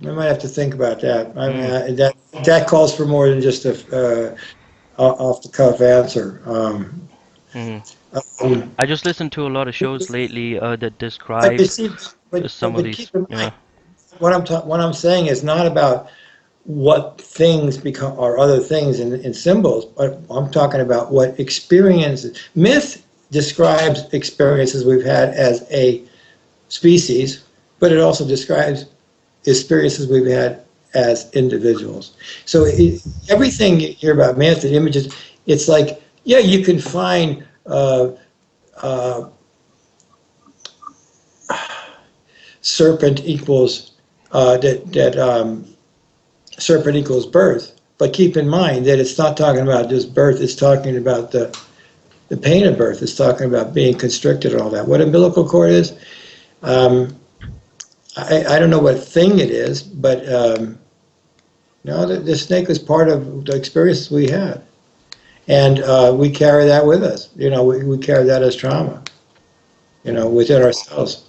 I might have to think about that. I mean, Mm, that calls for more than just a off the cuff answer. mm. Um, I just listened to a lot of shows lately that but you describe see, some of but these. keep in Yeah. mind what I'm saying is not about what things become are other things in symbols, but I'm talking about what experiences. Myth describes experiences we've had as a species, but it also describes experiences we've had as individuals. So everything you hear about myth and images, it's like, yeah, you can find serpent equals serpent equals birth, but keep in mind that it's not talking about just birth, it's talking about the pain of birth, it's talking about being constricted and all that. What umbilical cord is, I don't know what thing it is, but no, the snake was part of the experience we had. And we carry that with us. You know, we carry that as trauma, you know, within ourselves.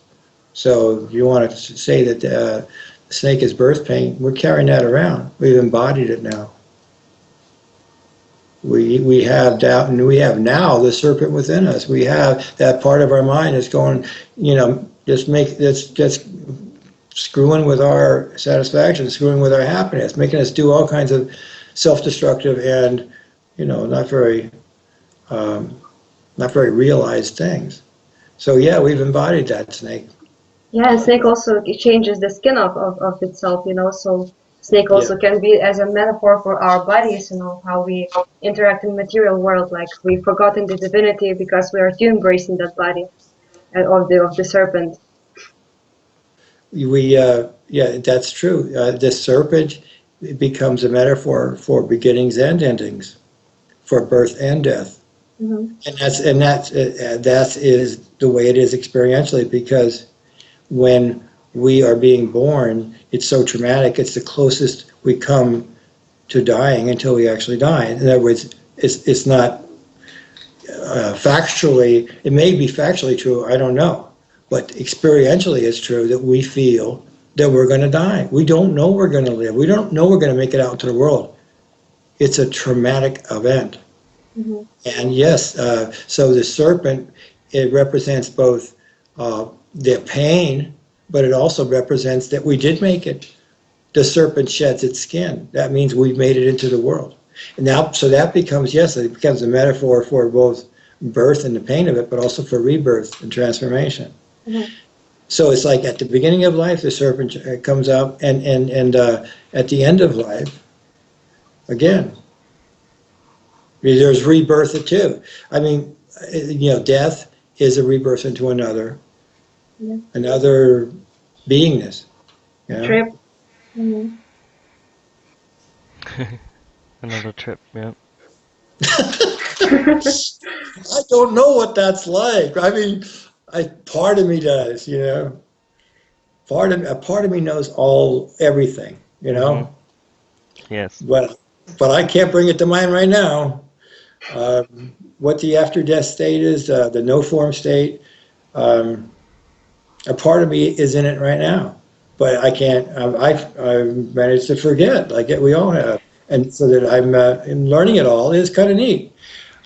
So if you want to say that the snake is birth pain, we're carrying that around. We've embodied it now. We have doubt, and we have now the serpent within us. We have that part of our mind that's going, you know, just screwing with our satisfaction, screwing with our happiness, making us do all kinds of self-destructive and, you know, not very realized things. So yeah, we've embodied that snake. Yeah, and snake also changes the skin of itself, you know, so snake also can be as a metaphor for our bodies, you know, how we interact in the material world, like we've forgotten the divinity because we are too embracing that body of the serpent. Yeah, that's true. The serpent becomes a metaphor for beginnings and endings, for birth and death. And that is the way it is experientially, because when we are being born, it's so traumatic. It's the closest we come to dying until we actually die. In other words, it's not factually, it may be factually true, I don't know. But experientially it's true that we feel that we're going to die. We don't know we're going to live. We don't know we're going to make it out into the world. It's a traumatic event. And yes, so the serpent, it represents both the pain, but it also represents that we did make it. The serpent sheds its skin. That means we've made it into the world. And now, so that becomes, yes, it becomes a metaphor for both birth and the pain of it, but also for rebirth and transformation. So it's like at the beginning of life, the serpent comes out, and at the end of life, again, there's rebirth too. I mean, you know, death is a rebirth into another beingness. You know? Trip. Another trip, yeah. I don't know what that's like. I mean, part of me does, you know. Part of me knows everything, you know. Yes. But I can't bring it to mind right now. What the after-death state is, the no-form state. A part of me is in it right now, but I can't. I've managed to forget, like we all have, and so that I'm learning it all is kind of neat.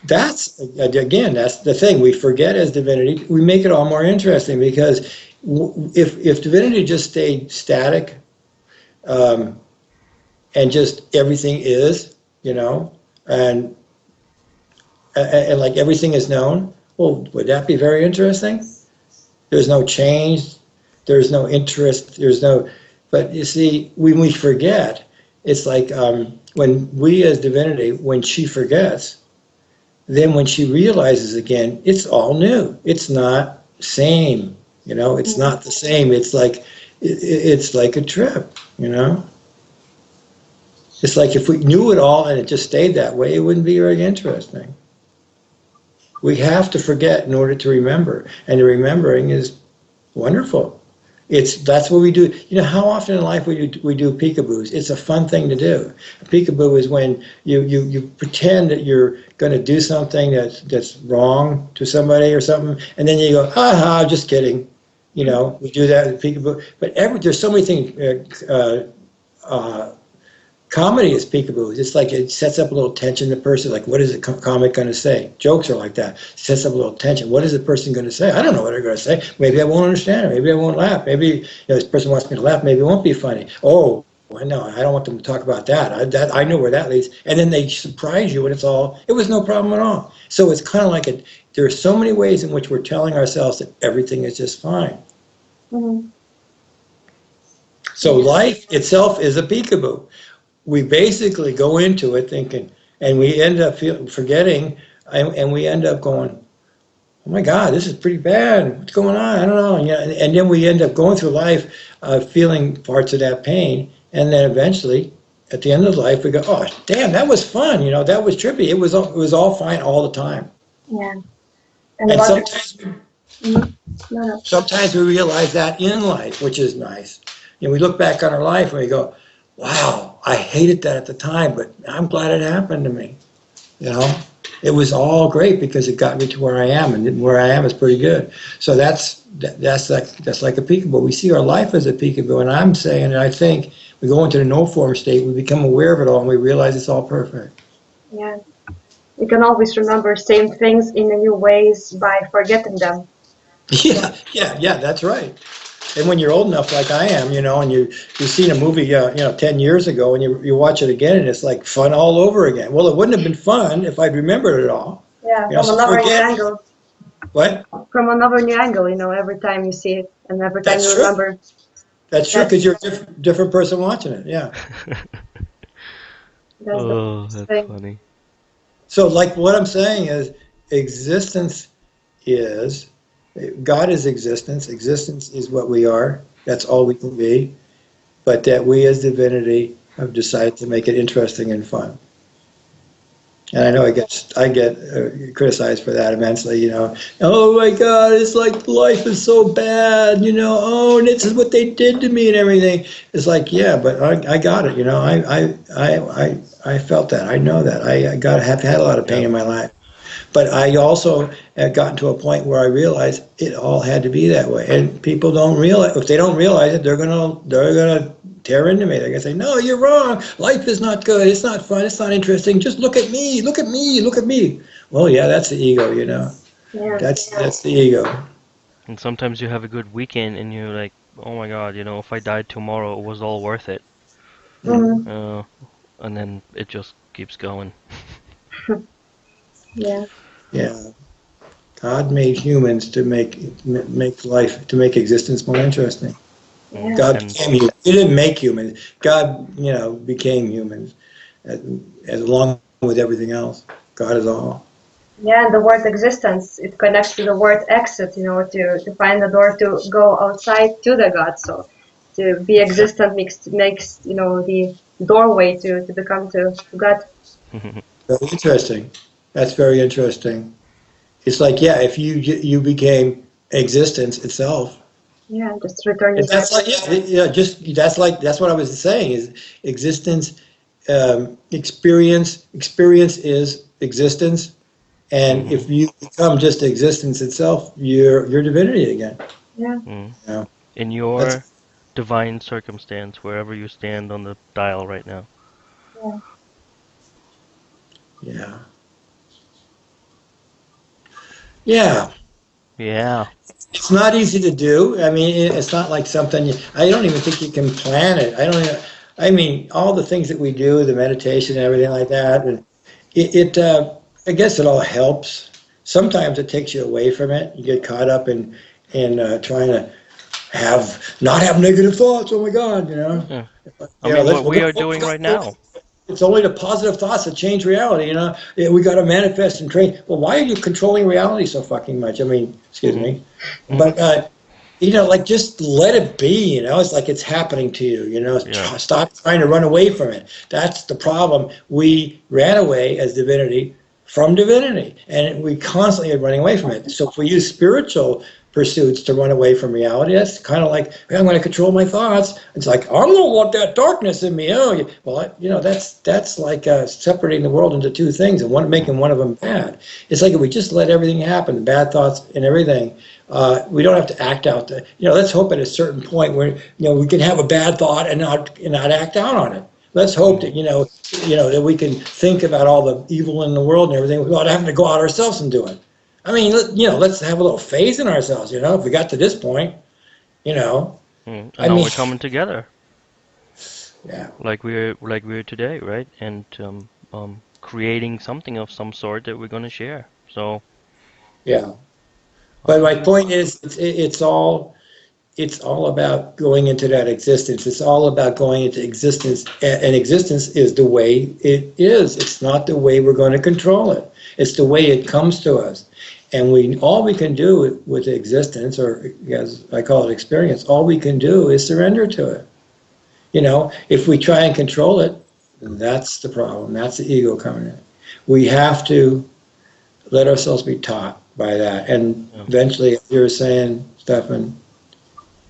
That's again, that's the thing. We forget as divinity. We make it all more interesting, because if divinity just stayed static, and just everything is, you know, and like everything is known, well, would that be very interesting? There's no change, there's no interest, but you see, when we forget, it's like when we as divinity, when she forgets, then when she realizes again, it's all new. It's not same, you know, it's not the same. It's like a trip, you know? It's like if we knew it all and it just stayed that way, it wouldn't be very interesting. We have to forget in order to remember, and the remembering is wonderful. That's what we do. You know, how often in life we do peekaboos? It's a fun thing to do. A peekaboo is when you pretend that you're going to do something that's wrong to somebody or something, and then you go, ha, just kidding. You know, we do that with peekaboo. But there's so many things. Comedy is peekaboos. It's like it sets up a little tension in the person. Like, what is the comic going to say? Jokes are like that. Sets up a little tension. What is the person going to say? I don't know what they're going to say. Maybe I won't understand it. Maybe I won't laugh. Maybe this person wants me to laugh. Maybe it won't be funny. Oh, well, no, I don't want them to talk about that. I know where that leads. And then they surprise you, and it was no problem at all. So it's kind of like there are so many ways in which we're telling ourselves that everything is just fine. Mm-hmm. So life itself is a peekaboo. We basically go into it thinking, and we end up forgetting, and we end up going, oh my God, this is pretty bad. What's going on? I don't know. And then we end up going through life feeling parts of that pain. And then eventually, at the end of life, we go, oh, damn, that was fun. That was trippy. It was all fine all the time. Yeah. And And No. sometimes we realize that in life, which is nice. We look back on our life and we go, wow, I hated that at the time, but I'm glad it happened to me. It was all great because it got me to where I am, and where I am is pretty good. So that's like a peekaboo. We see our life as a peekaboo, and I'm saying, and I think we go into the no form state, we become aware of it all, and we realize it's all perfect. Yeah. We can always remember same things in new ways by forgetting them. Yeah, that's right. And when you're old enough, like I am, and you've seen a movie, 10 years ago, and you watch it again, and it's like fun all over again. Well, it wouldn't have been fun if I'd remembered it all. Yeah, from another new angle. What? From another new angle, every time you see it, and every time you remember. That's true, because you're a different person watching it, yeah. That's funny. So, like, what I'm saying is, God is existence. Existence is what we are. That's all we can be. But that we as divinity have decided to make it interesting and fun. And I know I get criticized for that immensely. Oh my God, it's like life is so bad. Oh, and this is what they did to me and everything. It's like, yeah, but I got it. I felt that. I know that. Have had a lot of pain in my life. But I also had gotten to a point where I realized it all had to be that way. And people don't realize, if they don't realize it, they're gonna tear into me. They're gonna say, no, you're wrong. Life is not good. It's not fun. It's not interesting. Just look at me. Look at me. Look at me. Well, yeah, that's the ego. Yeah. That's the ego. And sometimes you have a good weekend and you're like, oh my God, if I died tomorrow, it was all worth it. Mm-hmm. And then it just keeps going. Yeah. Yeah. God made humans to make life, to make existence more interesting. Yeah. God became human. He didn't make humans. God, became humans, as along with everything else. God is all. Yeah, and the word existence, it connects to the word exit, to find the door to go outside to the God. So to be existent makes the doorway to become to God. Very interesting. That's very interesting. It's like, yeah, if you became existence itself. Yeah, just return And yourself. that's what I was saying is existence, experience is existence. And if you become just existence itself, you're divinity again. Yeah. In your divine circumstance, wherever you stand on the dial right now. Yeah. Yeah. Yeah. Yeah. It's not easy to do. I mean, it's not like something, I don't even think you can plan it. I mean, all the things that we do, the meditation and everything like that, and I guess it all helps. Sometimes it takes you away from it. You get caught up in trying to not have negative thoughts. Oh my God, Yeah. I mean, what we are doing right now. It's only the positive thoughts that change reality. Yeah, we got to manifest and train. Well, why are you controlling reality so fucking much? I mean, excuse me, but like just let it be. It's like it's happening to you. Yeah. Stop trying to run away from it. That's the problem. We ran away as divinity from divinity, and we constantly are running away from it. So if we use spiritual pursuits to run away from reality, that's kind of like, hey, I'm going to control my thoughts. It's like, I don't want that darkness in me. Oh, well, that's like separating the world into two things and making one of them bad. It's like if we just let everything happen, the bad thoughts and everything, we don't have to act out. Let's hope at a certain point where we can have a bad thought and not act out on it. Let's hope that that we can think about all the evil in the world and everything without having to go out ourselves and do it. I mean, let's have a little faith in ourselves. If we got to this point, And now we're coming together. Yeah, like we're today, right? And creating something of some sort that we're gonna share. So yeah. But my um, point is, it's all about going into that existence. It's all about going into existence, and existence is the way it is. It's not the way we're going to control it. It's the way it comes to us. And we all we can do with existence, or as I call it, experience, all we can do is surrender to it. If we try and control it, that's the problem. That's the ego coming in. We have to let ourselves be taught by that. And yeah, eventually, as you were saying, Stefan,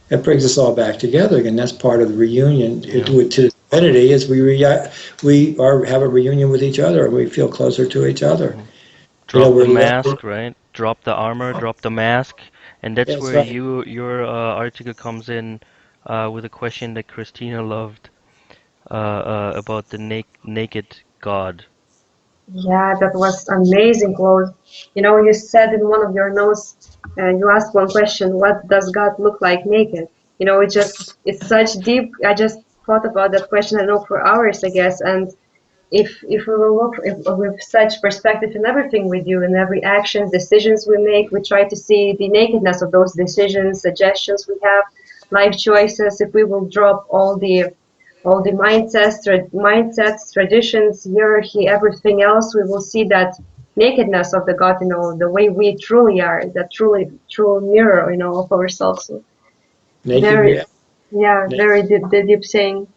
it brings us all back together again. That's part of the reunion yeah. to divinity is we have a reunion with each other and we feel closer to each other. Mhm. Drop the We're learning. mask, right? Drop the armor, drop the mask, and that's That's where right. your article comes in with a question that Christina loved about the naked God. Yeah, that was amazing, Claude. You said in one of your notes, you asked one question, what does God look like naked? It's such deep. I just thought about that question, I know, for hours, I guess. And if we will look with such perspective in everything we do, in every action, decisions we make, we try to see the nakedness of those decisions, suggestions we have, life choices. If we will drop all the mindsets, traditions, hierarchy, everything else, we will see that nakedness of the God, the way we truly are, that true mirror, of ourselves. So Naked, very, rea- yeah, naked, very deep, the deep saying.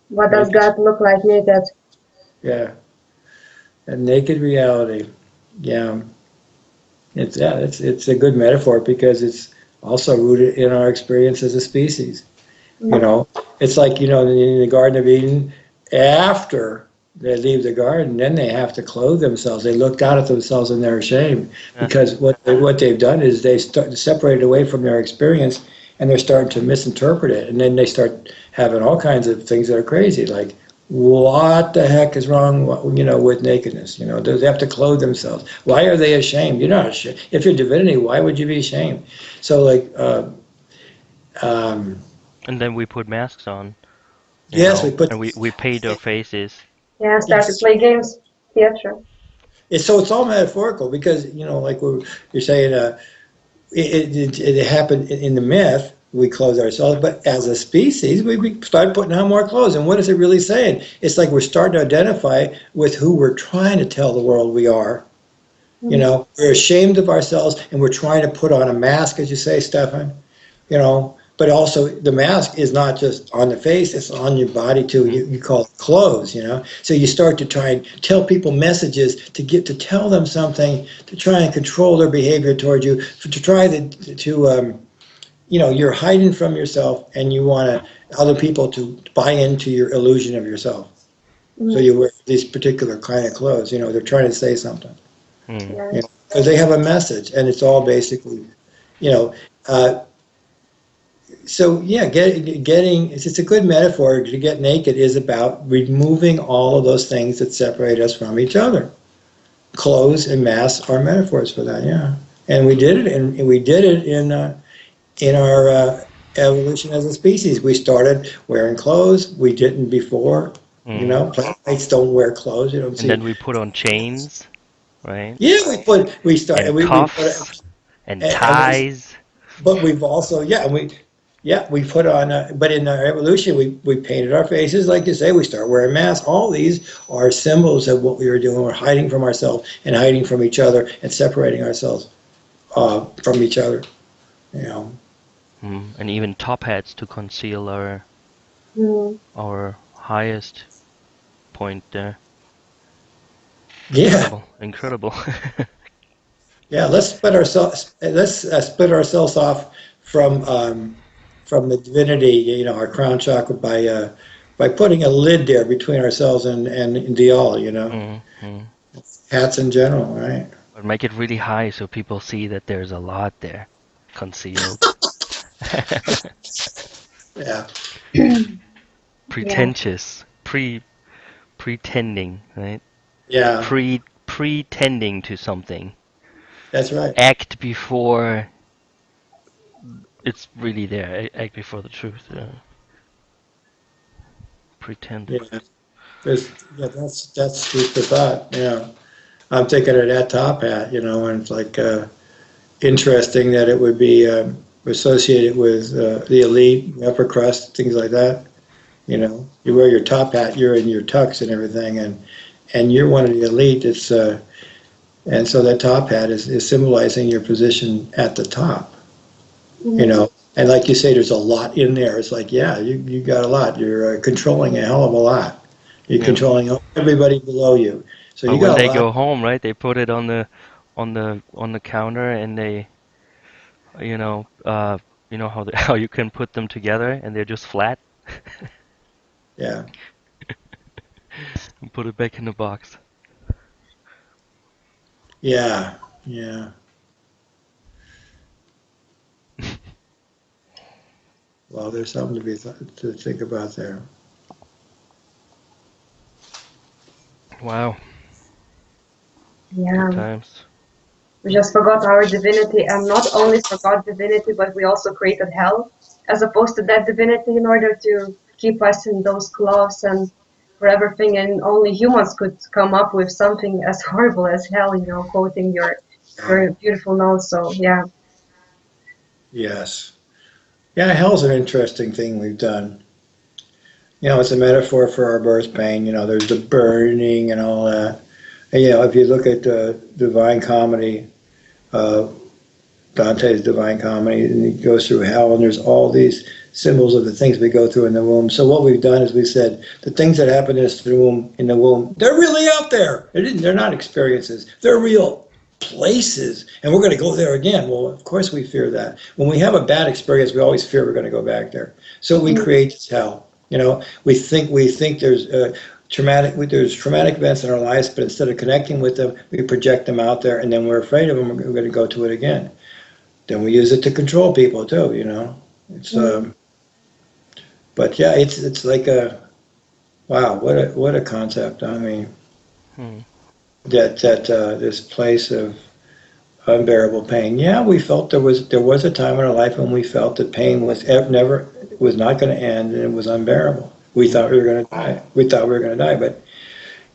What does naked, God look like naked? yeah, a naked reality. Yeah, it's a good metaphor because it's also rooted in our experience as a species. You Mm, know, it's like, in the Garden of Eden, after they leave the garden, then they have to clothe themselves. They look down at themselves and they're ashamed Yeah. because what they've done is they start separated away from their experience and they're starting to misinterpret it. And then they start having all kinds of things that are crazy, like, what the heck is wrong, with nakedness? Do they have to clothe themselves? Why are they ashamed? You're not ashamed. If you're divinity, why would you be ashamed? So, like, um, And then we put masks on, yes, we put. and we paint our faces. yeah, start to play games, theater. It's all metaphorical because like you're saying, it happened in the myth. We clothe ourselves, but as a species, we start putting on more clothes. And what is it really saying? It's like we're starting to identify with who we're trying to tell the world we are. Mm, We're ashamed of ourselves, and we're trying to put on a mask, as you say, Stefan. But also the mask is not just on the face, it's on your body too. Mhm. You call it clothes. So you start to try and tell people messages to tell them something, to try and control their behavior towards you, to try you're hiding from yourself and you want other people to buy into your illusion of yourself. So mm, you wear these particular kind of clothes, they're trying to say something, Mm. yeah. because they have a message and it's all basically, you know, uh, so yeah, getting it's a good metaphor to get naked is about removing all of those things that separate us from each other. Clothes and masks are metaphors for that, yeah. And we did it in our evolution as a species. We started wearing clothes we didn't before. Mm. Planets don't wear clothes. You don't And see. then we put on chains, right? Yeah, we started And we put cuffs and and we ties. but we've also, we put on, but in our evolution, we painted our faces, like you say, we start wearing masks. All these are symbols of what we were doing. We're hiding from ourselves and hiding from each other and separating ourselves from each other. You know. And even top hats to conceal Mm, our highest point there. Yeah, Incredible, incredible. yeah. Let's split ourselves off from the divinity. Our crown chakra by putting a lid there between ourselves and the all. Mm. Hats in general, right? But make it really high so people see that there's a lot there concealed. Yeah. yeah. Pretentious, pretending, right? Yeah. Pretending to something. That's right. Act before it's really there. Act before the truth. pretend. Yeah, that's food for thought. Yeah, I'm thinking of that top hat, and it's like interesting that it would be associated with the elite, upper crust, things like that. You wear your top hat, you're in your tux and everything, and you're one of the elite. And so that top hat is symbolizing your position at the top. And like you say, there's a lot in there. It's like, yeah, you got a lot. You're controlling a hell of a lot. You're Yeah. controlling everybody below you. So But you when got a they lot. go home, right, they put it on the counter, and they, you know, how how you can put them together and they're just flat, Yeah, and put it back in the box. yeah, yeah. Well, there's something to think about there. Yeah. Wow, good Yeah. times. We just forgot our divinity, and not only forgot divinity, but we also created hell as opposed to that divinity in order to keep us in those claws and for everything. And only humans could come up with something as horrible as hell, quoting your beautiful notes. So yeah. Yes. Yeah, hell's an interesting thing we've done. It's a metaphor for our birth pain. There's the burning and all that. And, if you look at the Divine Comedy, uh, Dante's Divine Comedy, and he goes through hell, and there's all these symbols of the things we go through in the womb. So what we've done is we said the things that happen to us in the womb, they're really out there. They're not experiences. They're real places, and we're going to go there again. Well, of course we fear that. When we have a bad experience, we always fear we're going to go back there. So we create this hell. We think there's traumatic events in our lives, but instead of connecting with them, we project them out there, and then we're afraid of them. We're going to go to it again. Then we use it to control people too. It's but yeah, it's like wow, what a concept. I mean, Hmm. that this place of unbearable pain. Yeah, we felt there was a time in our life when we felt that pain never was not going to end, and it was unbearable. We thought we were going to die. We thought we were going to die, but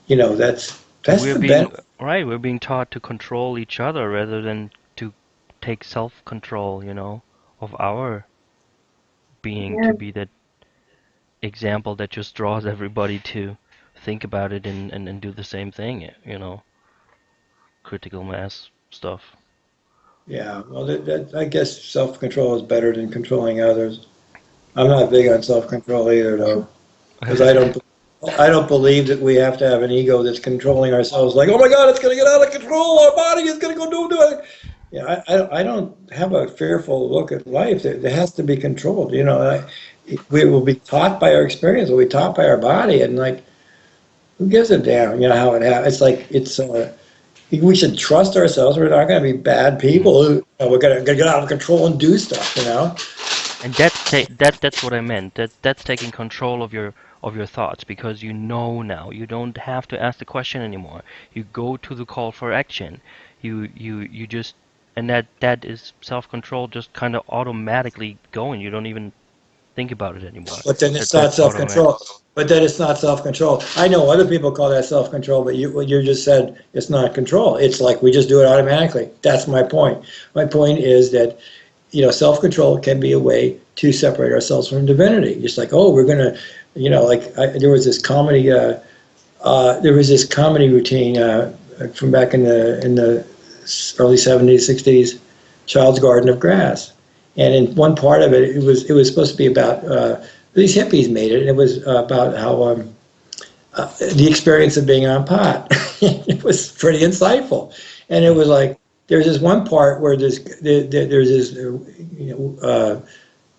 And that's the benefit. we're being taught to control each other rather than to take self-control, of our being, Yeah. to be that example that just draws everybody to think about it and do the same thing, critical mass stuff. Yeah, well, I guess self-control is better than controlling others. I'm not big on self-control either, though, because I don't believe that we have to have an ego that's controlling ourselves. Like, oh my God, it's going to get out of control. Our body is going to go do it. Yeah, I don't have a fearful look at life. There has to be controlled. We will be taught by our experience. We'll be taught by our body, and like, who gives a damn? How it happens. It's like we should trust ourselves. We're not going to be bad Mhm. people. We're going to get out of control and do stuff. And that's what I meant. That's taking control of your thoughts, because you know now. You don't have to ask the question anymore. You go to the call for action. You just, and that is self-control, just kind of automatically going. You don't even think about it anymore. But then That it's not that's automatic. self-control. But then it's not self-control. I know other people call that self-control, but what you just said, it's not control. It's like we just do it automatically. That's my point. My point is that self-control can be a way to separate ourselves from divinity. Just like, oh, we're gonna, there was this comedy. There was this comedy routine from back in the early '70s, '60s, Child's Garden of Grass, and in one part of it, it was supposed to be about these hippies made it, and it was about how the experience of being on pot. It was pretty insightful, and it was like there's this one part where there's this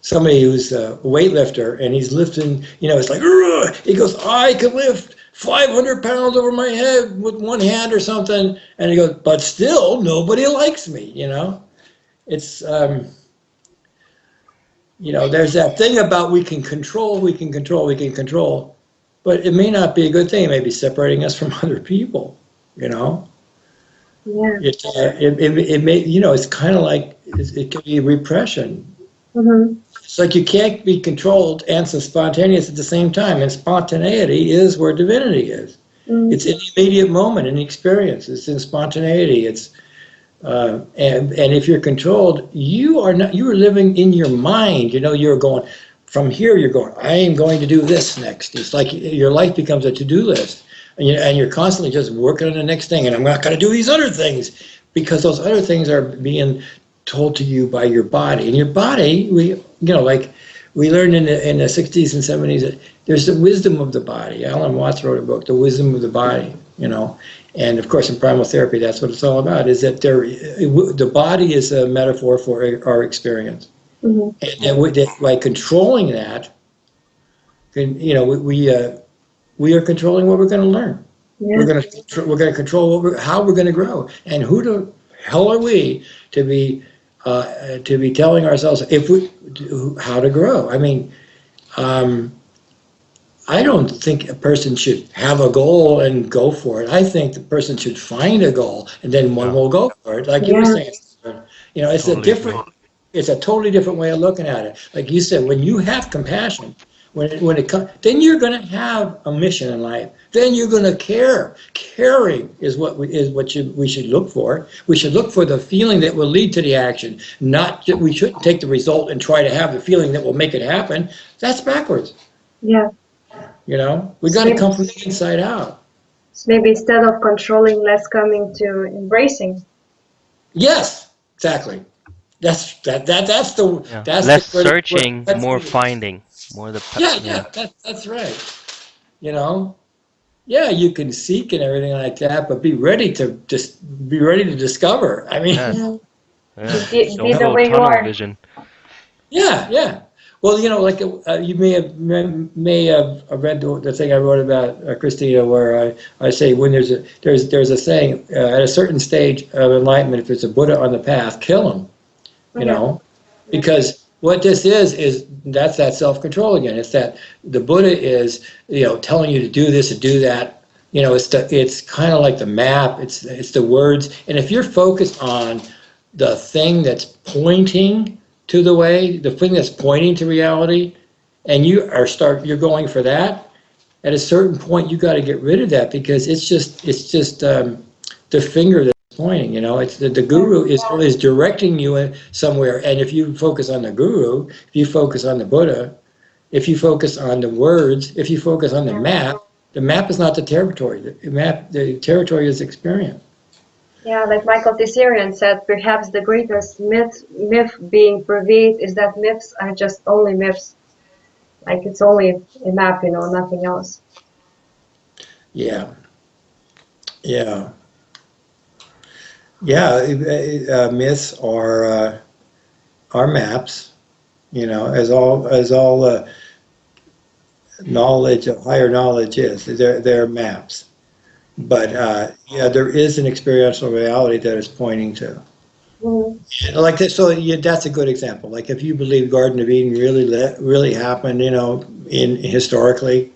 somebody who's a weightlifter, and he's lifting, it's like, "Ugh!" He goes, I can lift 500 pounds over my head with one hand or something. And he goes, but still, nobody likes me. It's, there's that thing about we can control, we can control, we can control, but it may not be a good thing. It may be separating us from other people, you know? Yeah. It may, it's kind of like it can be repression. Mm-hmm. It's like you can't be controlled and so spontaneous at the same time. And spontaneity is where divinity is. It's in the immediate moment in the experience. It's in spontaneity. And if you're controlled, you are not. You are living in your mind. You know, you're going from here. You're going. I am going to do this next. It's like your life becomes a to-do list, and you're constantly just working on the next thing. And I'm not going to do these other things because those other things are being told to you by your body. And your body, like we learned in the 60s and 70s that there's the wisdom of the body. Alan Watts wrote a book, The Wisdom of the Body. And of course, in primal therapy, that's what it's all about, is that the body is a metaphor for our experience. And by controlling that, we are controlling what we're going to learn. Yeah. We're going to control how we're going to grow. And who the hell are we to be telling ourselves how to grow? I mean, I don't think a person should have a goal and go for it. I think the person should find a goal and then one will go for it. Like you were saying, it's totally it's a totally different way of looking at it. Like you said, when you have compassion, when it comes, then you're going to have a mission in life. Then you're going to care. Caring is what we should look for. We should look for the feeling that will lead to the action. Not that we shouldn't take the result and try to have the feeling that will make it happen. That's backwards. Yeah. We got to come from the inside out. So maybe instead of controlling, less coming to embracing. Yes, exactly. That's the less searching, more finding, more the. That's right. You can seek and everything like that, but be ready to discover. I mean, be the way you are. Vision. Yeah. Well, like you may have read the thing I wrote about Christina, where I say when there's a saying at a certain stage of enlightenment, if there's a Buddha on the path, kill him. Because what this is that's that self-control again. It's that the Buddha is telling you to do this and do that. It's kind of like the map. It's the words, and if you're focused on the thing that's pointing to the way, the thing that's pointing to reality, and you're going for that, at a certain point you got to get rid of that, because it's just the finger that's pointing. It's the guru is directing you somewhere, and if you focus on the guru, if you focus on the Buddha, if you focus on the words, if you focus on the map is not the territory. The territory is experience. Yeah, like Michael Adzema said, perhaps the greatest myth being purveyed is that myths are just only myths. Like it's only a map, nothing else. Yeah. Myths are maps. As all knowledge, higher knowledge is. They're maps. But there is an experiential reality that it's pointing to. Like this, so that's a good example. Like if you believe Garden of Eden really happened, in historically,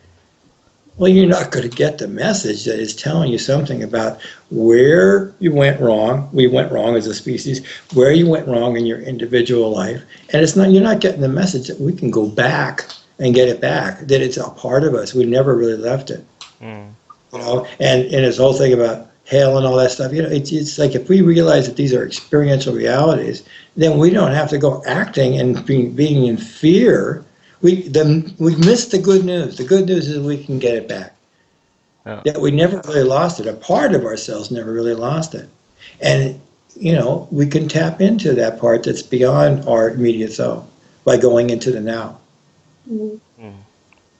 well, you're not going to get the message that is telling you something about where you went wrong. We went wrong as a species. Where you went wrong in your individual life, and you're not getting the message that we can go back and get it back. That it's a part of us. We never really left it. And this whole thing about hell and all that stuff, it's like if we realize that these are experiential realities, then we don't have to go acting and being in fear. We missed the good news. The good news is we can get it back. That we never really lost it. A part of ourselves never really lost it. And, we can tap into that part that's beyond our immediate self by going into the now.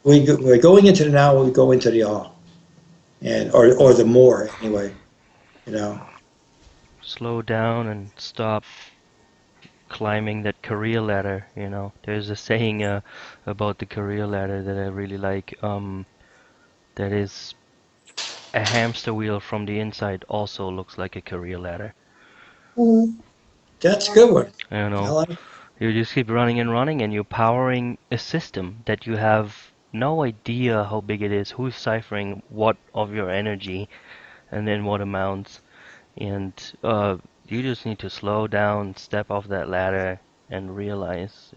We're going into the now, we go into the all. Or the more anyway, Slow down and stop climbing that career ladder. There's a saying about the career ladder that I really like. That is, a hamster wheel from the inside also looks like a career ladder. That's a good one. You just keep running and running, and you're powering a system that you have no idea how big it is, who's ciphering what of your energy, and then what amounts. And you just need to slow down, step off that ladder, and realize,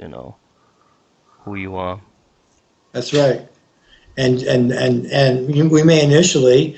who you are. That's right. And we may initially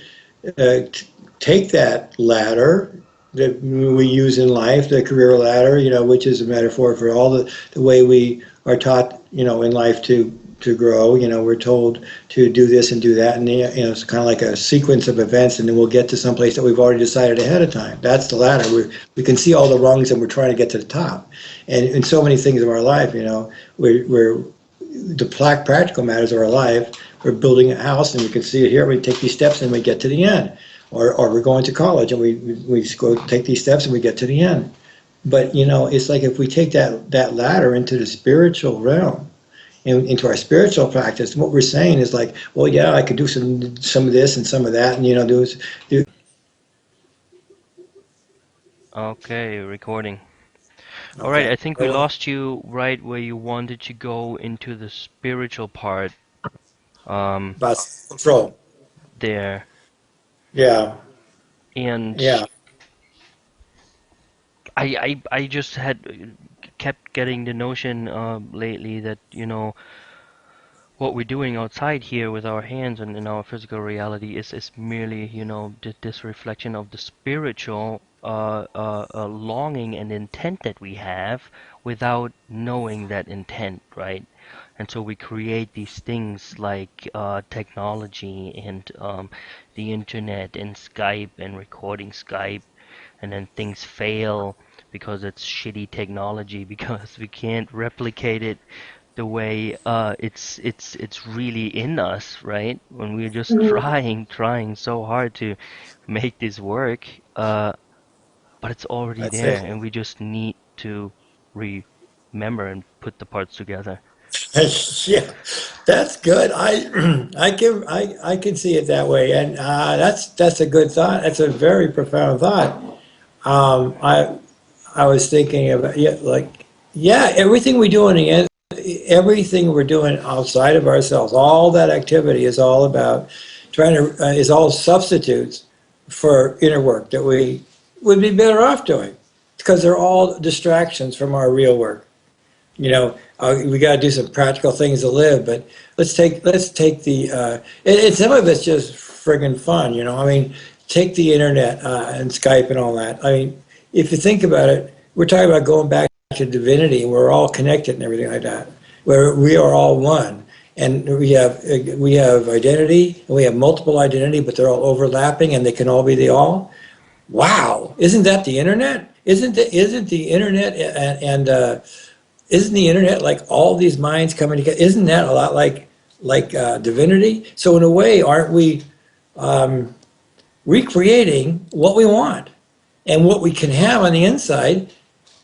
take that ladder that we use in life, the career ladder, which is a metaphor for all the way we are taught, in life to grow. We're told to do this and do that, and it's kind of like a sequence of events, and then we'll get to some place that we've already decided ahead of time. That's the ladder. We can see all the rungs, and we're trying to get to the top. And in so many things of our life, we're the practical matters of our life. We're building a house, and we can see it here. We take these steps, and we get to the end. Or we're going to college, and we go take these steps, and we get to the end. But it's like if we take that ladder into the spiritual realm, into our spiritual practice, what we're saying is like, well, yeah, I could do some of this and some of that, and do. Okay, recording. All right, Okay. I think we lost you right where you wanted to go into the spiritual part. About control. There. Yeah. And Yeah. I just kept getting the notion lately that what we're doing outside here with our hands and in our physical reality is merely this reflection of the spiritual longing and intent that we have without knowing that intent, right? And so we create these things like technology and the internet and Skype and recording Skype, and then things fail because it's shitty technology because we can't replicate it the way it's really in us, right? When we're just Mhm. trying so hard to make this work, but it's already That's there, it. and we just need to remember and put the parts together. Yeah, that's good. I can see it that way, and that's a good thought. That's a very profound thought. I was thinking about, everything we do in the end, everything we're doing outside of ourselves, all that activity is all about is all substitutes for inner work that we would be better off doing, because they're all distractions from our real work. We got to do some practical things to live, but let's take the and some of it's just friggin' fun. I mean, take the internet and Skype and all that. I mean, if you think about it, we're talking about going back to divinity, and we're all connected and everything like that, where we are all one, and we have identity, and we have multiple identity, but they're all overlapping, and they can all be the all. Wow, isn't that the internet? Isn't the internet and isn't the internet like all these minds coming together? Isn't that a lot like divinity? So in a way, aren't we recreating what we want and what we can have on the inside?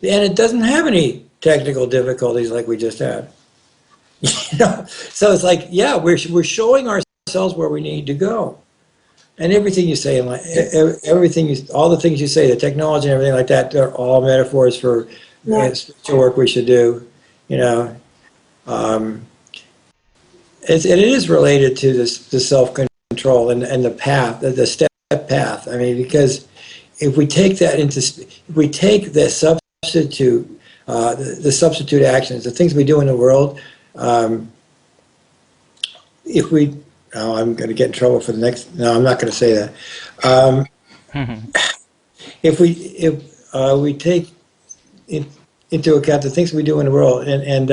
And it doesn't have any technical difficulties like we just had. So it's like, yeah, we're showing ourselves where we need to go. And everything you say, all the things you say, the technology and everything like that, they're all metaphors for Yeah. spiritual work we should do. You know, um, it is related to the self-control and the path, the step path. I mean, because if we take the substitute, the substitute actions, the things we do in the world, if we, oh, I'm going to get in trouble for the next. No, I'm not going to say that. If we take into account the things we do in the world, and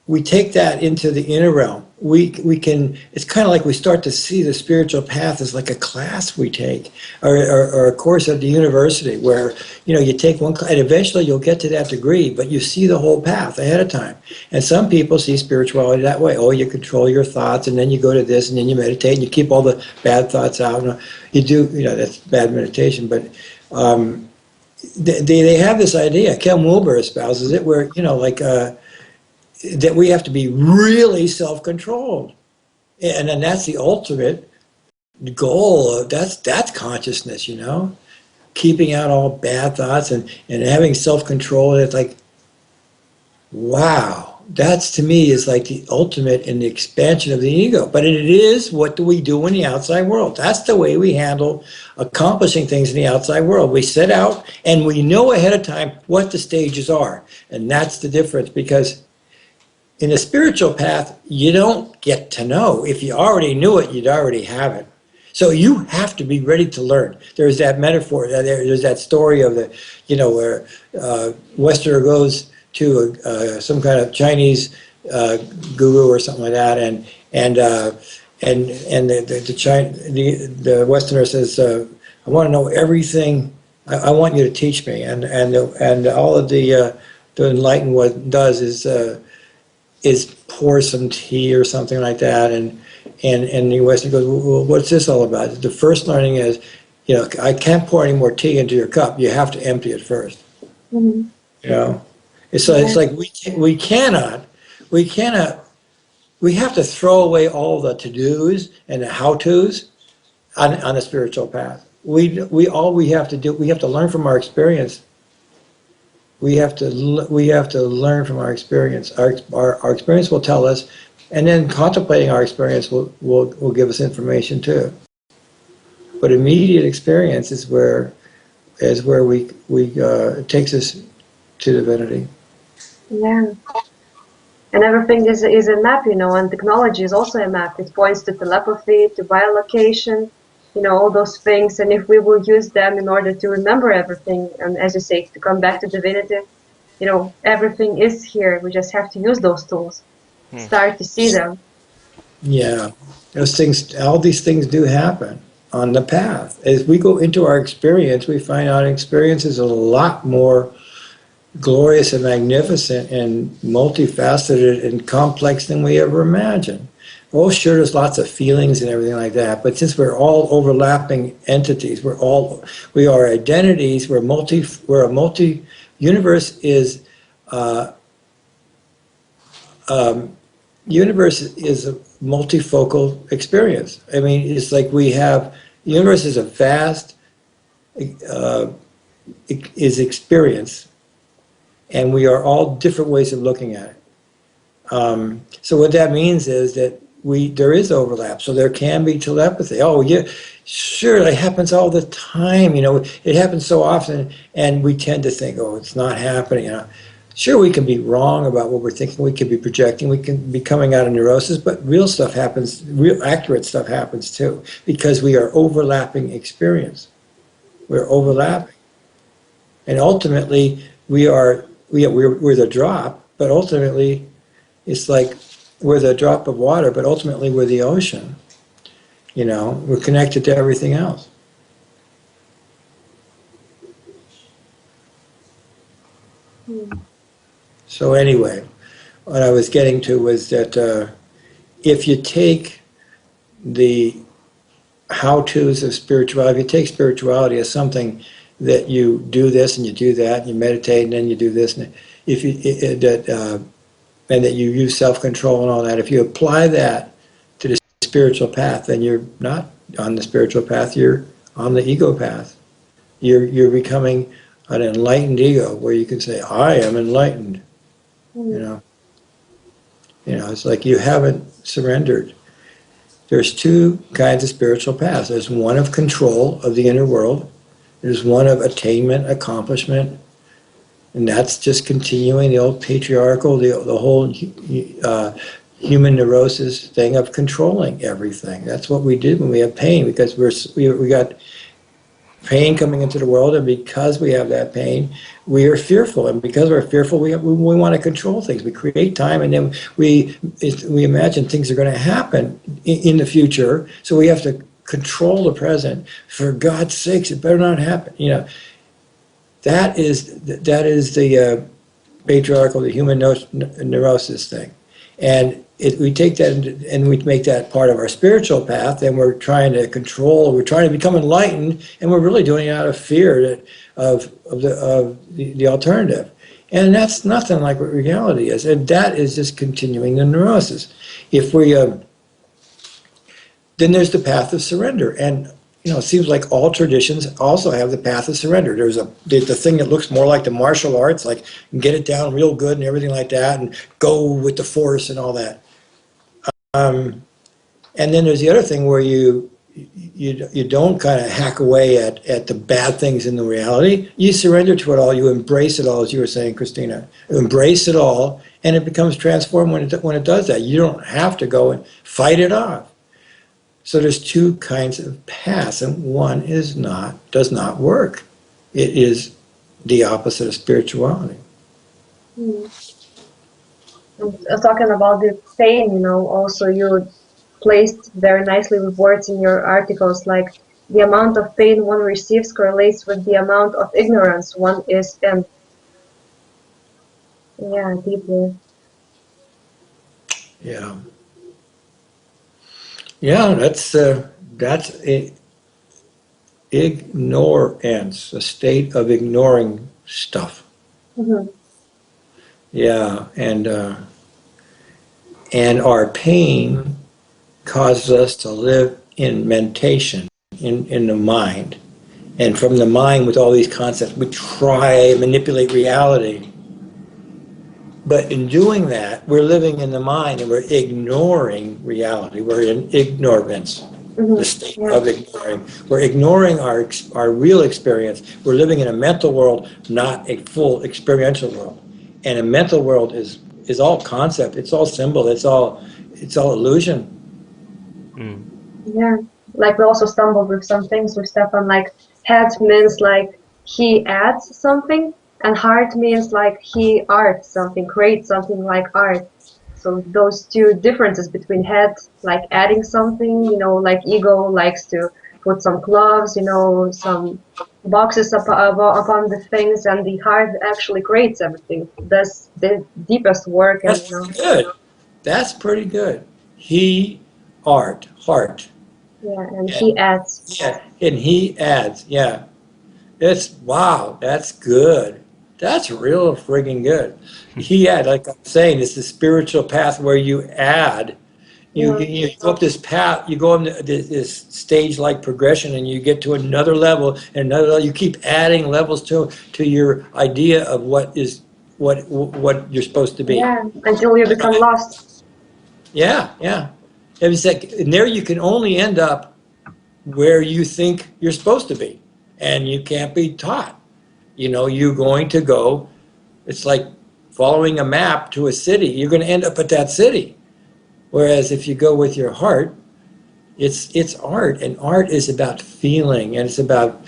we take that into the inner realm, we can. It's kind of like we start to see the spiritual path as like a class we take, or a course at the university, where you take one class, and eventually you'll get to that degree, but you see the whole path ahead of time. And some people see spirituality that way. Oh, you control your thoughts, and then you go to this, and then you meditate, and you keep all the bad thoughts out. And you do, that's bad meditation, but. They have this idea. Kel Wilber espouses it, where that we have to be really self-controlled, and then that's the ultimate goal. That's consciousness, keeping out all bad thoughts and having self-control. And it's like, wow, that's to me is like the ultimate in the expansion of the ego. But it is, what do we do in the outside world? That's the way we handle accomplishing things in the outside world. We set out and we know ahead of time what the stages are. And that's the difference, because in a spiritual path, you don't get to know. If you already knew it, you'd already have it. So you have to be ready to learn. There's that metaphor, there's that story of the, where Westerner goes to some kind of Chinese guru or something like that, and the Westerner says, I want to know everything. I want you to teach me. And all of the enlightened what does is pour some tea or something like that, and the Westerner goes, well, what's this all about? The first learning is, I can't pour any more tea into your cup. You have to empty it first. Mm-hmm. It's like we have to throw away all the to-dos and the how-tos on a spiritual path. We have to learn from our experience. We have to learn from our experience. Our experience will tell us, and then contemplating our experience will give us information too. But immediate experience is where it takes us to divinity. Yeah. And everything is a map, and technology is also a map. It points to telepathy, to biolocation, all those things. And if we will use them in order to remember everything, and as you say, to come back to divinity, everything is here. We just have to use those tools, start to see them. Yeah, those things, all these things do happen on the path. As we go into our experience, we find out experience is a lot more glorious and magnificent and multifaceted and complex than we ever imagined. Oh, sure, there's lots of feelings and everything like that, but since we're all overlapping entities, we are identities, we're a multi, universe is universe is a multifocal experience. I mean, it's like the universe is a vast, is experience, and we are all different ways of looking at it. So what that means is that there is overlap, so there can be telepathy. Oh yeah, sure, it happens all the time. It happens so often, and we tend to think, oh, it's not happening. Sure, we can be wrong about what we're thinking. We can be projecting. We can be coming out of neurosis, but real stuff happens. Real accurate stuff happens too, because we are overlapping experience. We're overlapping, and ultimately we're the drop. But ultimately, it's like we're the drop of water. But ultimately, we're the ocean. We're connected to everything else. So anyway, what I was getting to was that if you take the how-tos of spirituality, if you take spirituality as something that you do this and you do that, and you meditate and then you do this, and and that you use self-control and all that, if you apply that to the spiritual path, then you're not on the spiritual path, you're on the ego path. You're becoming an enlightened ego where you can say, I am enlightened. It's like you haven't surrendered. There's two kinds of spiritual paths. There's one of control of the inner world. There's one of attainment, accomplishment, and that's just continuing the old patriarchal, the whole human neurosis thing of controlling everything. That's what we did when we have pain, because we got pain coming into the world, and because we have that pain, we are fearful, and because we're fearful, we want to control things. We create time, and then we imagine things are going to happen in the future, so we have to control the present. For God's sakes, it better not happen. That is the patriarchal, the human neurosis thing, and we take that and we make that part of our spiritual path, and we're trying to control, we're trying to become enlightened, and we're really doing it out of fear of the alternative. And that's nothing like what reality is, and that is just continuing the neurosis. If we then there's the path of surrender, and it seems like all traditions also have the path of surrender. There's the thing that looks more like the martial arts, like get it down real good and everything like that, and go with the force and all that. And then there's the other thing where you don't kind of hack away at the bad things in the reality. You surrender to it all. You embrace it all, as you were saying, Christina. You embrace it all, and it becomes transformed when it does that. You don't have to go and fight it off. So there's two kinds of paths, and one does not work. It is the opposite of spirituality. Talking about the pain, also you placed very nicely with words in your articles, like the amount of pain one receives correlates with the amount of ignorance one is in. Yeah, deeply. Yeah. Yeah, that's ignorance, a state of ignoring stuff. Mm-hmm. Yeah, and our pain causes us to live in mentation, in the mind. And from the mind, with all these concepts, we try and manipulate reality. But in doing that, we're living in the mind and we're ignoring reality. We're in ignorance, the state of ignoring. We're ignoring our real experience. We're living in a mental world, not a full experiential world. And a mental world is all concept. It's all symbol. It's all illusion. Yeah, like we also stumbled with some things with Stefan, like head means like he adds something, and heart means like he arts something, creates something like art. So those two differences between head, like adding something, like ego likes to put some gloves, some boxes upon the things, and the heart actually creates everything. That's the deepest work, and That's pretty good. That's pretty good. He, heart. Yeah, and he adds. Yeah, and he adds. Yeah, wow. That's good. That's real friggin' good. He adds, like I'm saying, it's the spiritual path where you add. You go up this path. You go on this stage-like progression, and you get to another level and another level. You keep adding levels to your idea of what you're supposed to be. Yeah, until you become lost. Yeah. It's like, and there you can only end up where you think you're supposed to be, and you can't be taught. You're going to go. It's like following a map to a city. You're going to end up at that city. Whereas if you go with your heart, it's art, and art is about feeling, and it's about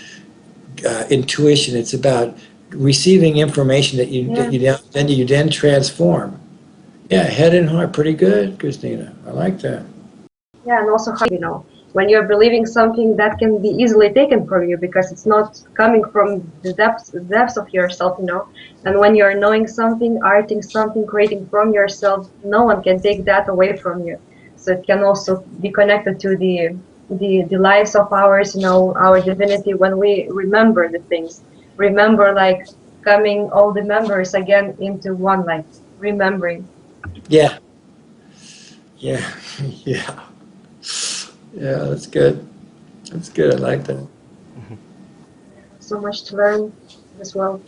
intuition. It's about receiving information that you then transform. Yeah, head and heart, pretty good, Christina. I like that. Yeah, and also, when you're believing something that can be easily taken from you because it's not coming from the depths of yourself, And when you're knowing something, arting something, creating from yourself, no one can take that away from you. So it can also be connected to the lives of ours, our divinity, when we remember the things. Remember, like, coming all the members again into one, like, remembering. Yeah. Yeah. That's good. That's good. I like that. So much to learn as well.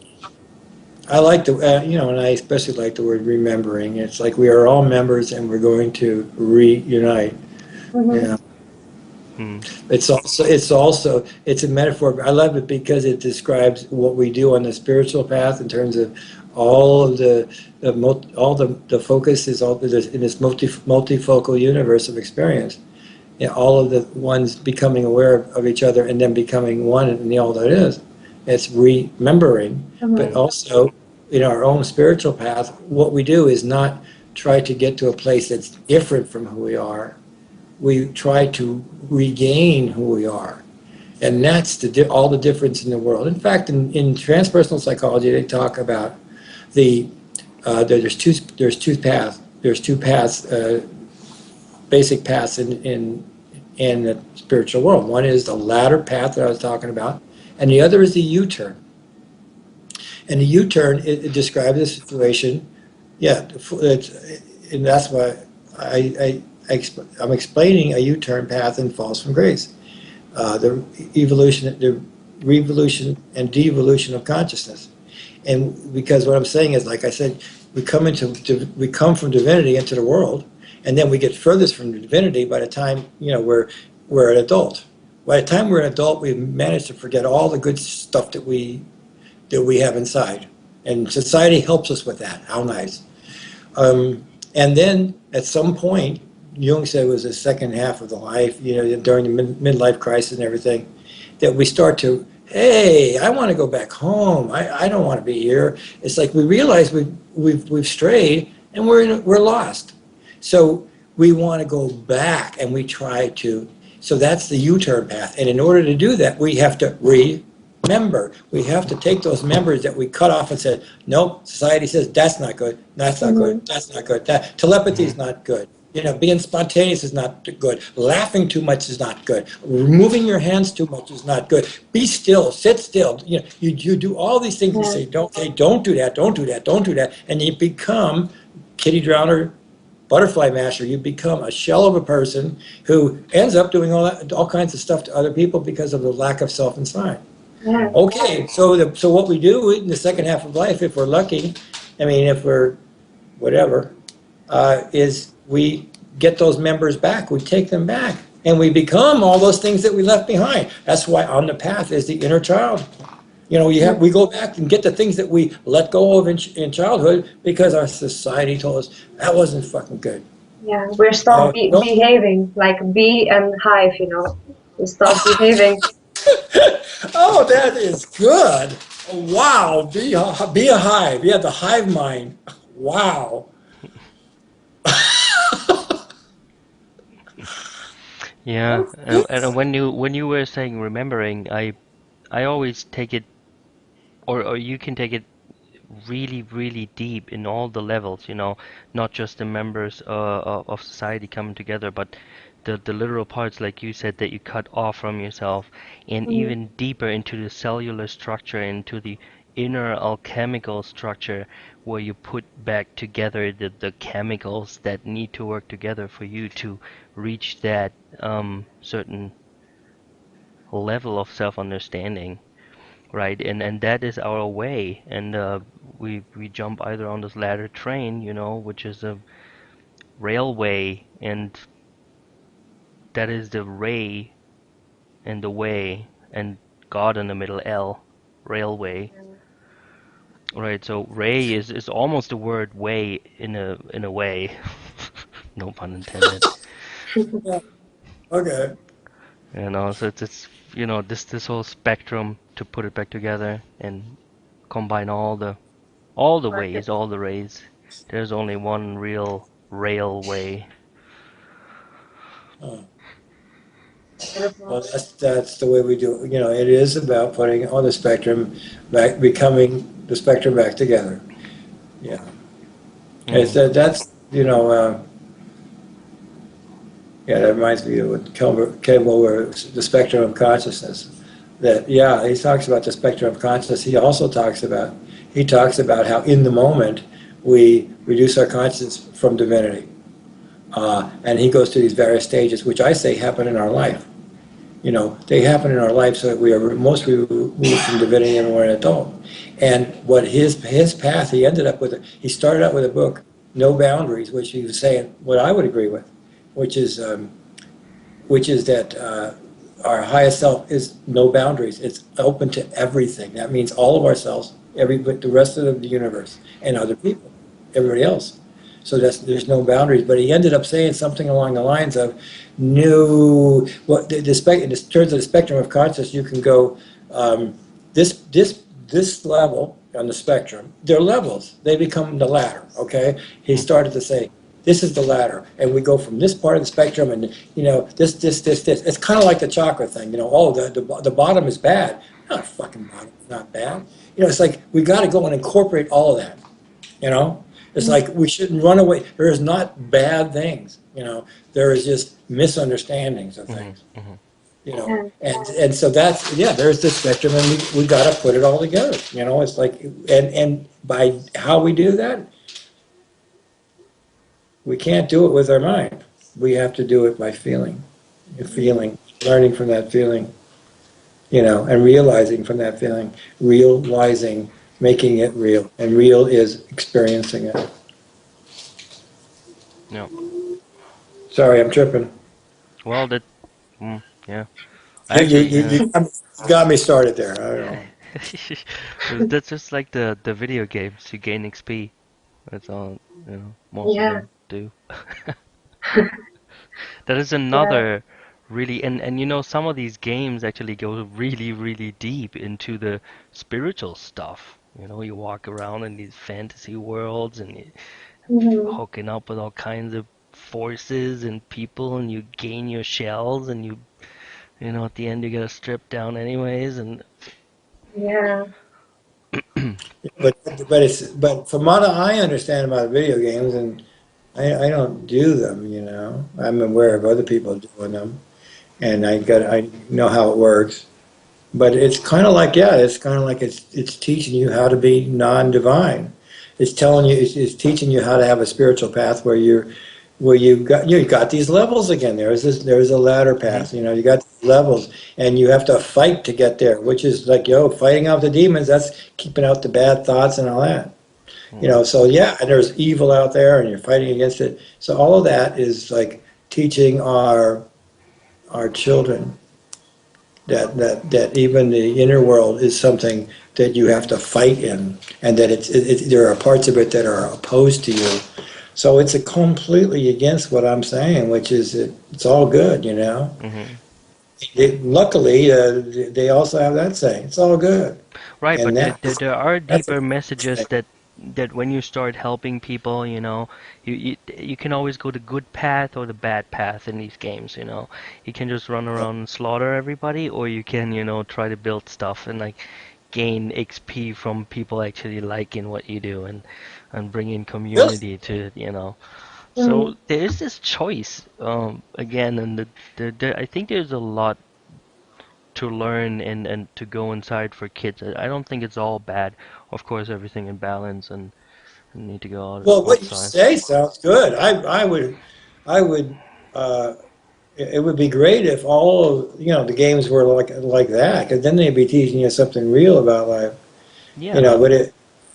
I like and I especially like the word remembering. It's like we are all members and we're going to reunite. It's a metaphor. I love it because it describes what we do on the spiritual path in terms of all of the focus is all in this multifocal universe of experience. All of the ones becoming aware of each other and then becoming one in all that is. It's remembering, but also in our own spiritual path, what we do is not try to get to a place that's different from who we are. We try to regain who we are. And that's all the difference in the world. In fact, in transpersonal psychology, they talk about there's two paths. There's two paths, basic paths in the spiritual world. One is the ladder path that I was talking about, and the other is the U-turn. And the U-turn, it describes a situation. Yeah, and that's why I'm explaining a U-turn path in Falls from Grace. the evolution, the revolution and devolution of consciousness. And because what I'm saying is, like I said, we come from divinity into the world, and then we get furthest from divinity by the time we're an adult. By the time we're an adult, we've managed to forget all the good stuff that we have inside, and society helps us with that. How nice! And then at some point, Jung said it was the second half of the life, during the midlife crisis and everything, that we start to, hey, I want to go back home. I don't want to be here. It's like we realize we've strayed and we're lost. So we want to go back, and we try to. So that's the U-turn path. And in order to do that, we have to remember. We have to take those members that we cut off and said, nope, society says that's not good, that's not good, that's not good, telepathy is not good. Being spontaneous is not good. Laughing too much is not good. Moving your hands too much is not good. Be still, sit still. You do all these things. You say, don't do that, don't do that, don't do that. And you become kitty drowner, butterfly masher. You become a shell of a person who ends up doing all kinds of stuff to other people because of the lack of self inside. Yeah. Okay, so what we do in the second half of life, if we're lucky, if we're whatever, is we get those members back, we take them back, and we become all those things that we left behind. That's why on the path is the inner child. We go back and get the things that we let go of in childhood because our society told us that wasn't fucking good. Yeah, we're stop behaving like bee and hive, We stop behaving. Oh, that is good. Wow, be a hive. Yeah, the hive mind. Wow. Yeah, and when you were saying remembering, I always take it, or you can take it really, really deep in all the levels, not just the members of society coming together, but the literal parts, like you said, that you cut off from yourself, and even deeper into the cellular structure, into the inner alchemical structure, where you put back together the chemicals that need to work together for you to reach that certain level of self-understanding. Right, and that is our way, and we jump either on this ladder train, which is a railway, and that is the ray and the way, and God in the middle, L, railway. Right, so ray is almost the word way in a way, no pun intended. Okay. So it's this whole spectrum to put it back together and combine all the ways, all the rays. There's only one real railway. Well, that's the way we do it. It is about putting all the spectrum back, becoming the spectrum back together. Yeah. It's that's yeah, that reminds me of what Campbell the spectrum of consciousness. He talks about the spectrum of consciousness. He also talks about how in the moment we reduce our consciousness from divinity. And he goes through these various stages, which I say happen in our life. They happen in our life so that we are most removed from divinity and we're an adult. And what his path, he started out with a book, No Boundaries, which he was saying what I would agree with, which is that our highest self is no boundaries. It's open to everything. That means all of ourselves, the rest of the universe, and other people, everybody else. So there's no boundaries. But he ended up saying something along the lines of, no, in terms of the spectrum of consciousness, you can go this level on the spectrum. They're levels. They become the ladder. Okay. He started to say, this is the ladder, and we go from this part of the spectrum, and this. It's kind of like the chakra thing, the bottom is bad. Not fucking bottom, it's not bad. It's like we got to go and incorporate all of that. It's like we shouldn't run away. There is not bad things. There is just misunderstandings of things. And so that's there's the spectrum, and we got to put it all together. It's like and by how we do that. We can't do it with our mind. We have to do it by feeling. learning from that feeling, and realizing from that feeling, realizing, making it real, and real is experiencing it. Yeah. Sorry, I'm tripping. Well, that. Yeah. You, you, Actually, you, you got me started there. I don't know. that's just like the video games. You gain XP. That's all. Most of Yeah, them do. That is yeah. another really, and some of these games actually go really, really deep into the spiritual stuff. You walk around in these fantasy worlds and you Hmm. hooking up with all kinds of forces and people, and you gain your shells, and at the end you get stripped down anyways, and Yeah. But from what I understand about video games, and I don't do them. I'm aware of other people doing them, and I know how it works. But it's kind of like, yeah, it's kind of like it's teaching you how to be non-divine. It's telling you, it's teaching you how to have a spiritual path where you got these levels again. There's a ladder hmm path. You got these levels, and you have to fight to get there, which is like, fighting out the demons. That's keeping out the bad thoughts and all that. So yeah, and there's evil out there, and you're fighting against it. So all of that is like teaching our children that even the inner world is something that you have to fight in, and that there are parts of it that are opposed to you. So it's a completely against what I'm saying, which is it's all good. hmm Luckily, they also have that saying, it's all good, Right, and but there are that's a deeper messages thing. that when you start helping people, you can always go the good path or the bad path in these games. You can just run around and slaughter everybody, or you can, try to build stuff and like gain XP from people actually liking what you do and bring in Really? community to it. Hmm. So there is this choice, again, and I think there's a lot to learn and to go inside for kids. I don't think it's all bad. Of course, everything in balance and need to go Well, what you outside. say sounds good. I would. Uh, it would be great if all of the games were like that, because then they'd be teaching you something real about life. Yeah, but But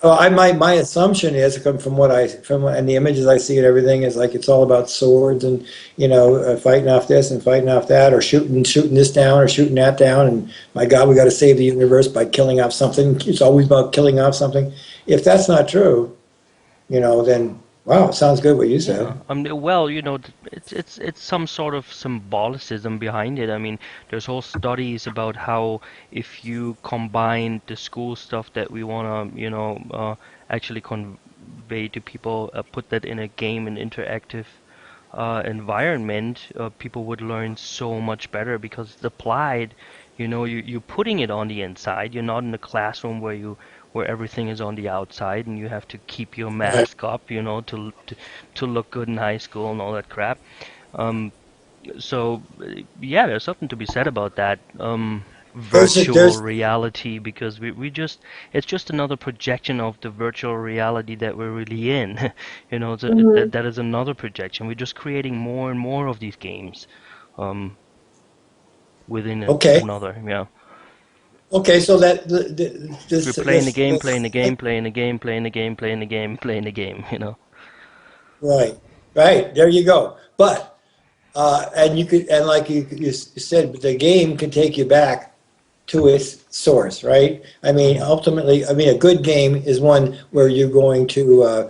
well, my assumption is and the images I see and everything is like it's all about swords and fighting off this and fighting off that, or shooting this down or shooting that down, and my God, we got to save the universe by killing off something. It's always about killing off something. If that's not true, then wow, it sounds good what you yeah, said. well, it's some sort of symbolicism behind it. I mean, there's whole studies about how if you combine the school stuff that we wanna, actually convey to people, put that in a game and interactive environment, people would learn so much better because it's applied. You're putting it on the inside. You're not in a classroom where everything is on the outside and you have to keep your Right. mask up, to look good in high school and all that crap. Um, so yeah, there's something to be said about that. Virtual There's reality, because we just it's just another projection of the virtual reality that we're really in. Hmm. That is another projection. We're just creating more and more of these games, um, within okay. another. Yeah, Okay, so we're this playing the this game, playing the this game, playing the game, playing the game, playing the game, playing the game. right, right. There you go. But and you could, and like you said, the game can take you back to its source, right? I mean, hmm ultimately, I mean, a good game is one where you're going to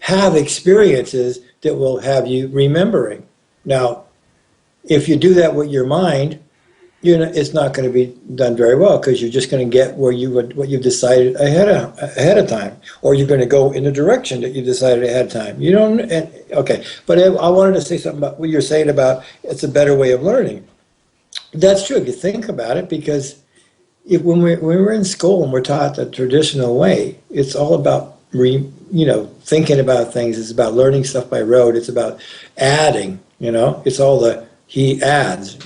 have experiences that will have you remembering. Now, if you do that with your mind, it's not going to be done very well, because you're just going to get what you've decided ahead of time, or you're going to go in the direction that you decided ahead of time. You don't. Okay, but I wanted to say something about what you're saying about it's a better way of learning. That's true if you think about it, because when we're in school and we're taught the traditional way, it's all about thinking about things. It's about learning stuff by rote. It's about adding. It's all he adds.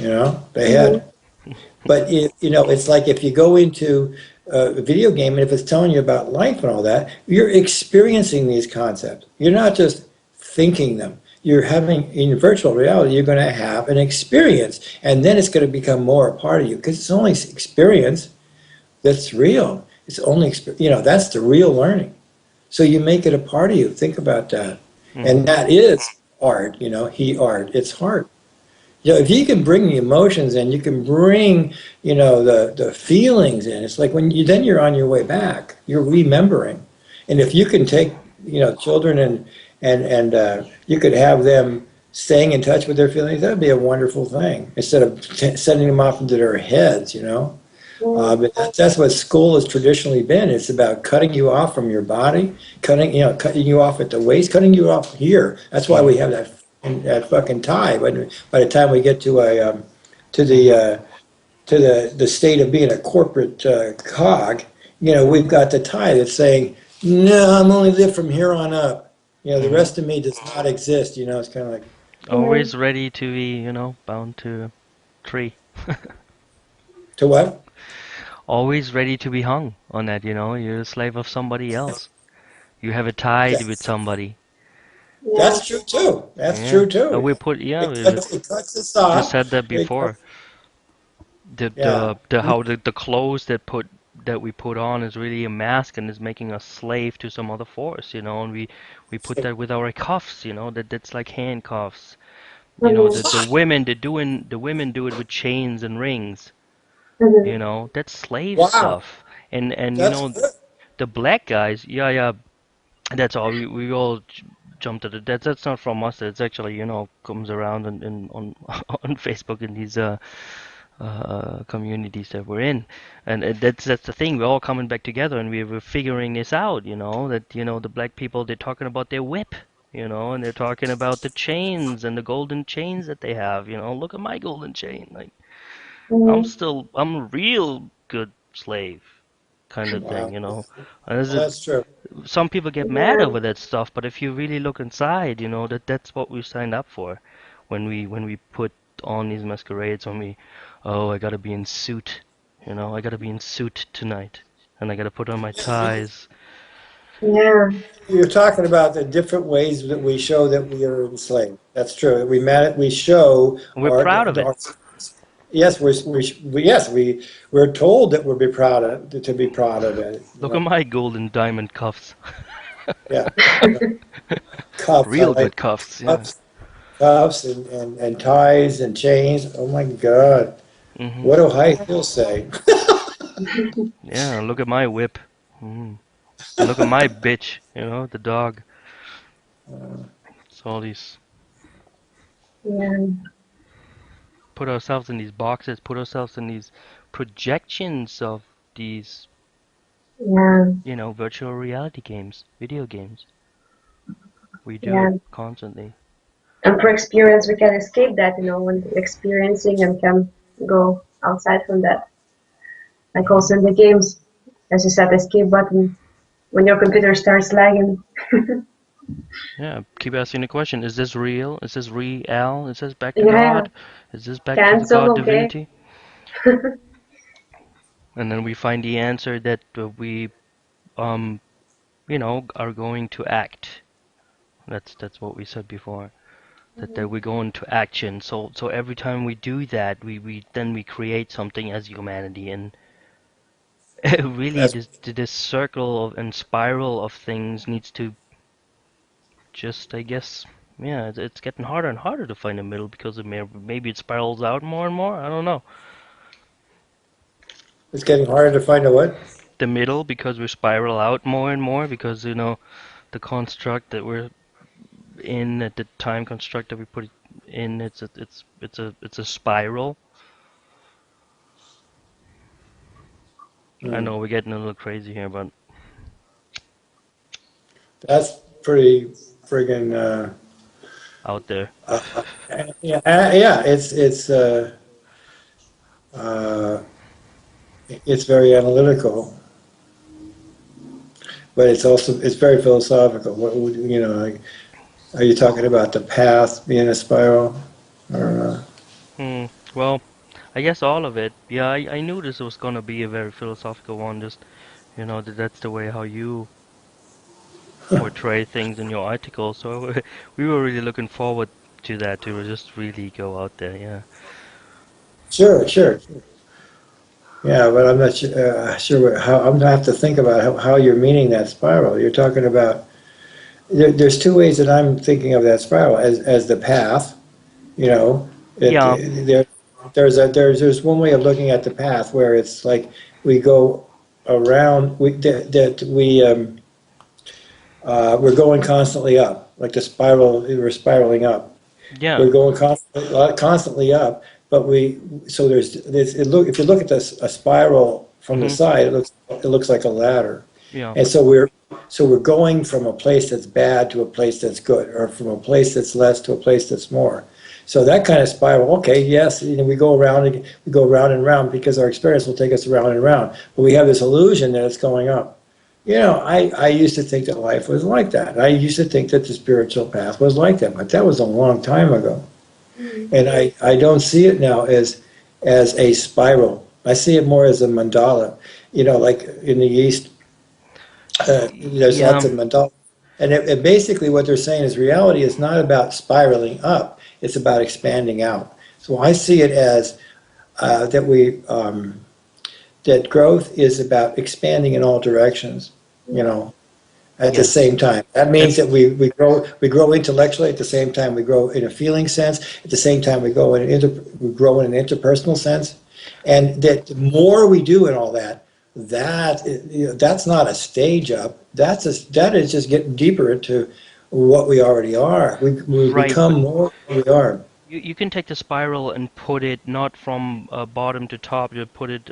They Hmm. had. But it's like if you go into a video game and if it's telling you about life and all that, you're experiencing these concepts. You're not just thinking them. you're having in virtual reality, you're going to have an experience, and then it's going to become more a part of you because it's only experience that's real. It's only that's the real learning. So you make it a part of you. Think about that, and Mhm. that is art. He art. It's art. If you can bring the emotions in, you can bring the feelings in. It's like when you're on your way back. You're remembering, and if you can take children and you could have them staying in touch with their feelings, that'd be a wonderful thing instead of sending them off into their heads. Mm, But that's what school has traditionally been. It's about cutting you off from your body, cutting you off at the waist, cutting you off here. That's why we Mhm. have that fucking tie. But by the time we get to to the Mhm. uh, the state of being a corporate cog, we've got the tie that's saying, no, I'm only live from here on up. The Mhm. rest of me does not exist. It's kind of like, mm, Always ready to be, bound to a tree. to what? Always ready to be hung on that, you're a slave of somebody else. You have a tie with That's, somebody. yeah. that's true too. That's Yeah. true too. It cuts us We just off. said that It before. cuts, The yeah. the the how the clothes that we put on is really a mask and is making us slave to some other force, and we put that with our cuffs, that's like handcuffs. Mhm, The women do it with chains and rings, mhm, that's slave Wow. stuff. And That's good. the black guys, yeah, yeah, that's all. We all jumped at it. That's not from us. It's actually, comes around on on Facebook in these communities that we're in, and that's the thing. We're all coming back together, and we're figuring this out. That the black people, they're talking about their whip, and they're talking about the chains and the golden chains that they have. Look at my golden chain. Like mhm. I'm a real good slave kind of thing. Wow. And Well, that's true. some people get mad Yeah, over that stuff, but if you really look inside, that's what we signed up for when we put on these masquerades, oh, I gotta be in suit, I gotta be in suit tonight, and I gotta put on my ties. yeah, You're talking about the different ways that we show that we are enslaved. That's true. We show We're proud of it. our yes, we're told that we're be proud of to be proud of it. Look at my golden diamond cuffs. Yeah. Cuffs. I Real good like cuffs, yeah. cuffs, cuffs and ties and chains. Oh my God. Hmm. What do high heels say? Yeah, look at my whip. Hmm. And look at my bitch, the dog. It's all these yeah, put ourselves in these boxes, put ourselves in these projections of these, yeah, virtual reality games, video games. We do yeah. it constantly. And for experience, we can escape that, when we're experiencing and can go outside from that. Like Hmm. also in the games, as you said, escape button when your computer starts lagging. Yeah, keep asking the question, is this real? Is this real? Is this back to Yeah, God? Is this back to the God cancel, okay. divinity? And then we find the answer that we, um, are going to act. That's what we said before. That we go into action. So every time we do that, we create something as humanity, and really That's this circle and spiral of things needs to just, I guess, yeah, it's getting harder and harder to find a middle because maybe it spirals out more and more. I don't know. it's getting harder to find a what? The middle because we spiral out more and more because the construct that we're in at the time construct that we put it in, it's a spiral. I Hmm. know we're getting a little crazy here, but That's pretty friggin' out there. uh, yeah, yeah. Uh, it's very analytical, but it's very philosophical. What would like, are you talking about the path being a spiral? I don't know. Hmm. Well, I guess all of it. Yeah, I knew this was gonna be a very philosophical one. Just that's the way how you portray things in your article. So we were really looking forward to that, to just really go out there. Yeah. Sure, sure. Yeah, but I'm not sure how, I'm gonna have to think about how you're meaning that spiral. You're talking about, there's two ways that I'm thinking of that spiral as the path, you know, Yeah. there's one way of looking at the path where it's like we go around, we're going constantly up, like the spiral, we're spiraling up. Yeah. We're going constantly up, but so if you look at this, a spiral from the Mhm. side, it looks like a ladder. Yeah. And so we're going from a place that's bad to a place that's good, or from a place that's less to a place that's more. So that kind of spiral, okay, yes, we go around and round because our experience will take us around and around. But we have this illusion that it's going up. I used to think that life was like that. I used to think that the spiritual path was like that, but that was a long time ago. And I don't see it now as a spiral. I see it more as a mandala. Like in the East, there's lots Yeah. of mandala. And basically what they're saying is reality is not about spiraling up, it's about expanding out. So I see it as that growth is about expanding in all directions, at the Yes. same time. That means That's that we grow intellectually, at the same time we grow in a feeling sense, at the same time we grow in an interpersonal sense. And that the more we do in all that, that's not a stage up. That is just getting deeper into what we already are. We right, become but more who we are. you can take the spiral and put it not from bottom to top, you put it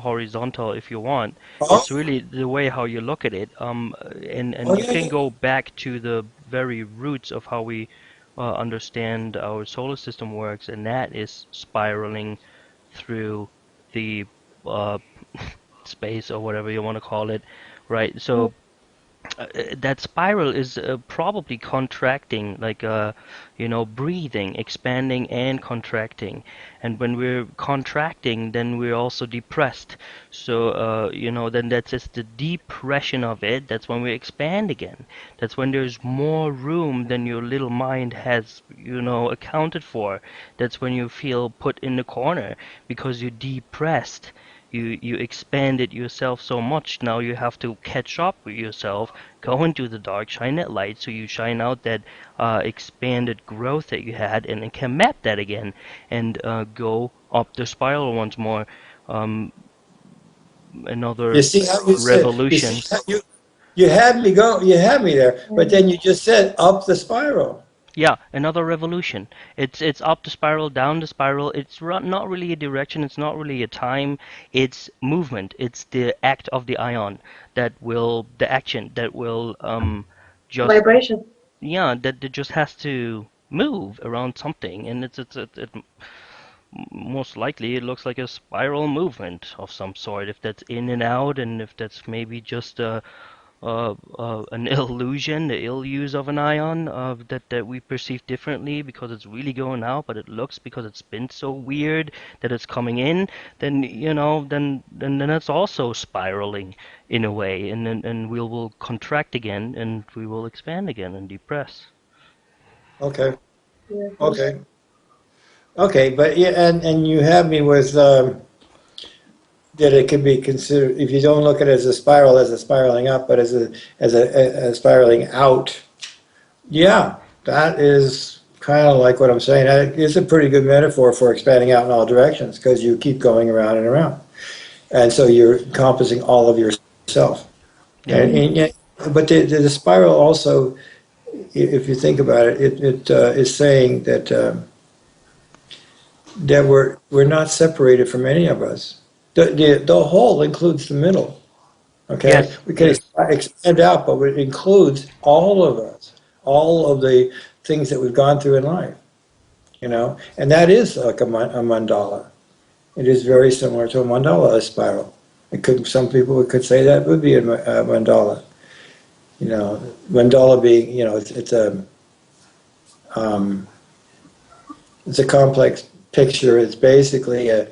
horizontal if you want. Oh, It's really the way how you look at it. And oh you yeah, can yeah. go back to the very roots of how we understand our solar system works, and that is spiraling through the uh, space or whatever you want to call it, right? So that spiral is probably contracting, like breathing, expanding and contracting. And when we're contracting, then we're also depressed. So then that's just the depression of it. That's when we expand again. That's when there's more room than your little mind has accounted for. That's when you feel put in the corner because you're depressed. You expanded yourself so much, now you have to catch up with yourself, go into the dark, shine that light, so you shine out that expanded growth that you had, and then can map that again and go up the spiral once more. um, You Another see how you said, you revolution. see how you had me there, but then you just said up the spiral. Yeah, another revolution. It's up the spiral, down the spiral. It's not really a direction. It's not really a time. It's movement. It's the act of the ion the action that will just Vibration. that just has to move around something, and it most likely it looks like a spiral movement of some sort. If that's in and out, and if that's maybe just an illusion, the ill use of an ion that we perceive differently because it's really going out, but it looks because it's been so weird that it's coming in, then then it's also spiraling in a way, and then and we will contract again, and we will expand again and depress. Okay, Beautiful. okay, okay, but yeah, and you have me with that it can be considered, if you don't look at it as a spiral, as a spiraling up, but as a spiraling out. Yeah, that is kind of like what I'm saying. It's a pretty good metaphor for expanding out in all directions because you keep going around and around, and so you're encompassing all of yourself. Yeah. But the spiral also, if you think about it, it is saying that we're not separated from any of us. The whole includes the middle. Okay, Yes. we can Yes. expand out, but it includes all of us, all of the things that we've gone through in life. And that is like a mandala. It is very similar to a mandala, a spiral. Some people could say that would be a mandala. Mandala being, um, it's a complex picture. It's basically a,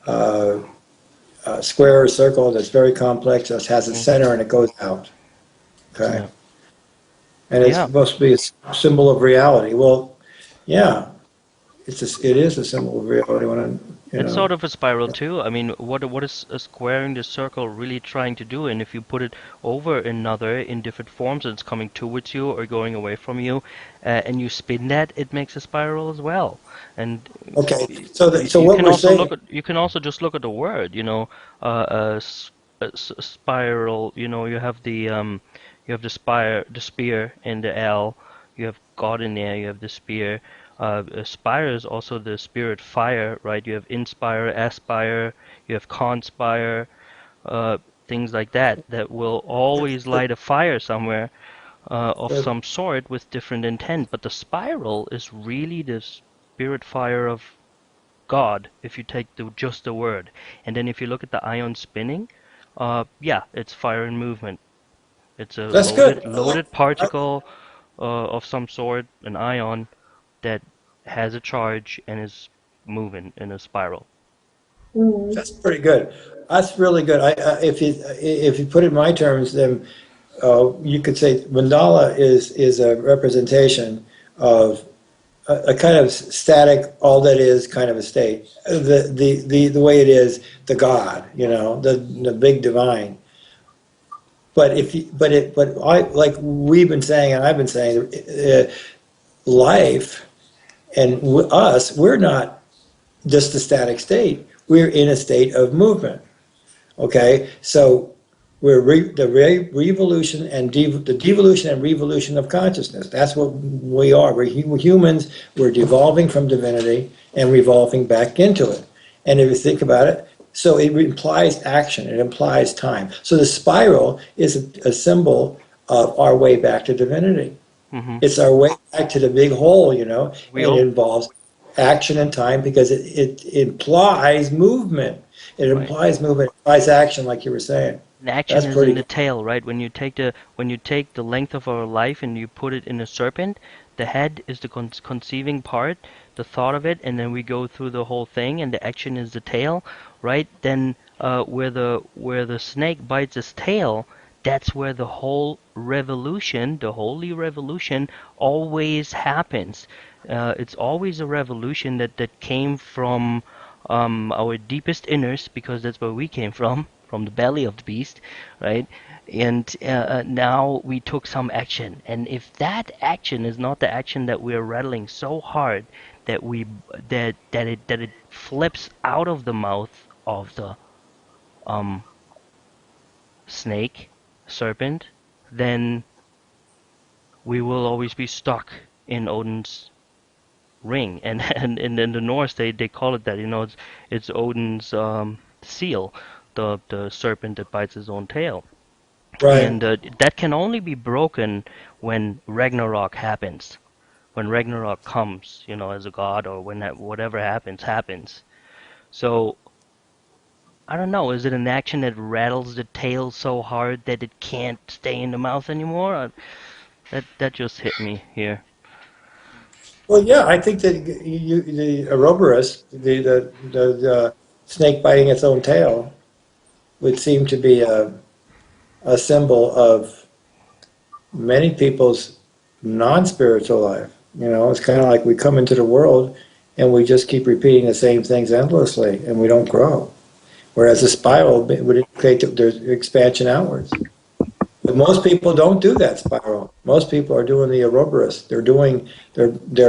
a square or circle that's very complex. It has a Mm. center and it goes out. Okay. Yeah. and it's Yeah. supposed to be a symbol of reality. Well, yeah, it is a symbol of reality when you It's know. sort of a spiral too. I mean, what is a square in the circle really trying to do? And if you put it over another in different forms, and it's coming towards you or going away from you, and you spin that, it makes a spiral as well. And Okay, so you what can we're also saying, you can also just look at the word. Spiral. You have the spear in the L. You have God in there. You have the spear. Spire is also the spirit fire, right? You have inspire, aspire, you have conspire, uh, things like that that will always light a fire somewhere of some sort with different intent. But the spiral is really the spirit fire of God if you take just the word. And then if you look at the ion spinning, yeah, it's fire and movement. It's a that's good. loaded particle of some sort, an ion that has a charge and is moving in a spiral. Mm. That's pretty good. That's really good. If you put it in my terms, then you could say mandala is a representation of a kind of static, all that is kind of a state. The way it is, the God, the big divine. But if you, but I like we've been saying and I've been saying, life and us, we're not just a static state. We're in a state of movement. Okay, so we're revolution and the devolution and revolution of consciousness. That's what we are. We're humans. We're devolving from divinity and revolving back into it. And if you think about it, so it implies action. It implies time. So the spiral is a symbol of our way back to divinity. Hmm. It's our way back to the big hole, and it Wheel, involves action and time because it implies movement. It right? implies movement, it implies action, like you were saying. And action That's is in pretty the good. tail, right? When you take the length of our life and you put it in a serpent, the head is the conceiving part, the thought of it, and then we go through the whole thing, and the action is the tail, right? Then where the snake bites its tail, that's where the whole revolution, the holy revolution, always happens. It's always a revolution that came from our deepest inners, because that's where we came from the belly of the beast, right? And now we took some action. And if that action is not the action that we're rattling so hard that it flips out of the mouth of the um snake, serpent, then we will always be stuck in Odin's ring. And in the Norse they call it that. It's Odin's seal, the serpent that bites his own tail. Right. And that can only be broken when Ragnarok happens. When Ragnarok comes, as a god, or when whatever happens. So I don't know. Is it an action that rattles the tail so hard that it can't stay in the mouth anymore? That just hit me here. Well, yeah, I think that the Ouroboros, the snake biting its own tail, would seem to be a symbol of many people's non-spiritual life. It's kind of like we come into the world and we just keep repeating the same things endlessly and we don't grow. Whereas a spiral would indicate that there's expansion outwards. But most people don't do that spiral. Most people are doing the Ouroboros. They're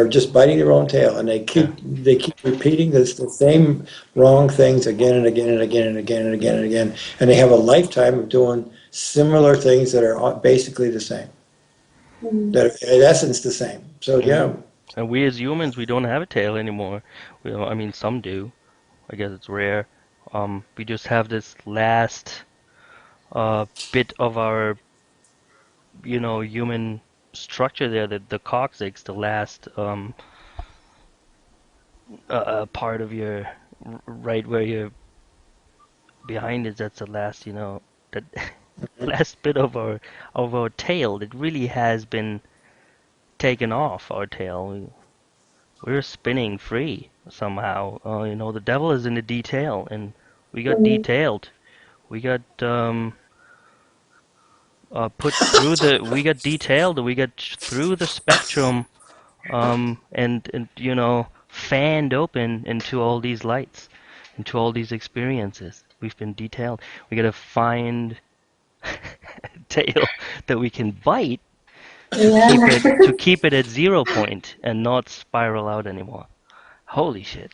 just biting their own tail, and Yeah. they keep repeating the same wrong things again and again and again and again and again and again. And they have a lifetime of doing similar things that are basically the same, Mm. that are in essence the same. So Hmm. yeah, And we as humans, we don't have a tail anymore. I mean, some do. I guess it's rare. We just have this last bit of our, human structure there, the coccyx, the last part of your, right where you're behind is. That's the last, that last bit of our tail that really has been taken off our tail. We're spinning free somehow. The devil is in the detail, and we got Mm. detailed. We got put through the, we got detailed, we got through the spectrum, and you know, fanned open into all these lights, into all these experiences. We've been detailed. We gotta find tail that we can bite Yeah. to keep it at 0 point and not spiral out anymore. Holy shit.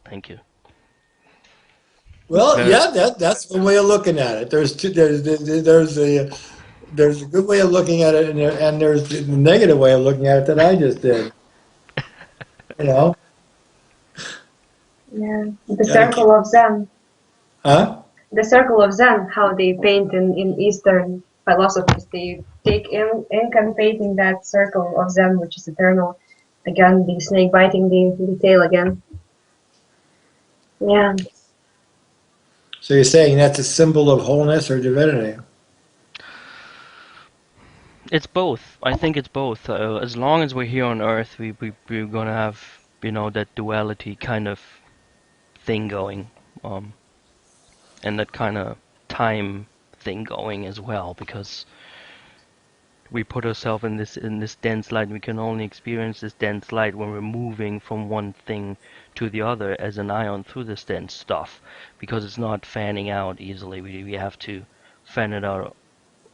Thank you. Well, Very, yeah, that's one way of looking at it. There's a good way of looking at it, and there's the negative way of looking at it that I just did. You know, Yeah. The gotta keep, circle of Zen. huh? The circle of Zen, how they paint in Eastern philosophies. They take ink and painting that circle of Zen, which is eternal. Again, the snake biting the tail again. Yeah. So you're saying that's a symbol of wholeness or divinity? it's both. I think it's both. As long as we're here on Earth, we're gonna have, you know, that duality kind of thing going, um, and that kind of time thing going as well, because we put ourselves in this dense light. We can only experience this dense light when we're moving from one thing to the other as an ion through this dense stuff, because it's not fanning out easily. We have to fan it out,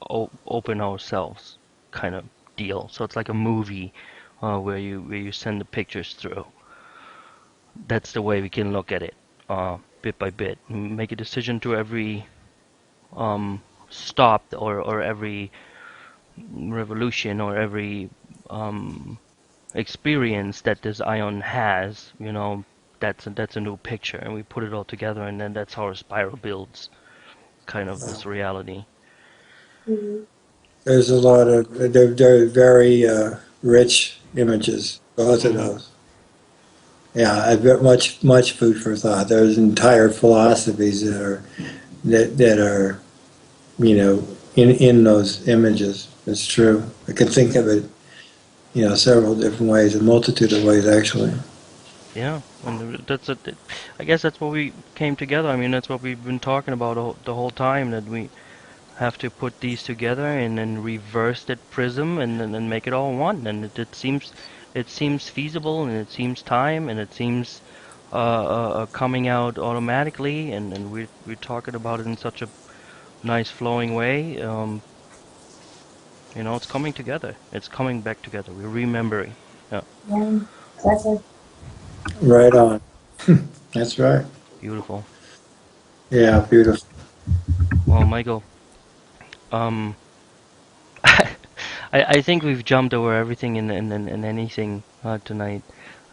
open ourselves, kind of deal. So it's like a movie, where you send the pictures through. That's the way we can look at it, bit by bit. Make a decision to every stop, or every revolution, or every experience that this ion has. You know, that's a new picture, and we put it all together, and then that's how our spiral builds, kind of this reality. Mhm. There's a lot of they're very rich images, both of Hmm. those. Yeah, I've got much food for thought. There's entire philosophies that are in those images. It's true. I can think of it, several different ways, a multitude of ways actually. Yeah, and that's it. I guess that's what we came together. I mean, that's what we've been talking about the whole time, that we have to put these together and then reverse that prism, and make it all one. And it seems feasible, and it seems time, and it seems coming out automatically, and we're talking about it in such a nice flowing way. You know, it's coming together. It's coming back together. We're remembering. Yeah, Yeah. Exactly. Right on. That's right. beautiful. Yeah, beautiful. Well, Michael, um, I think we've jumped over everything and anything tonight.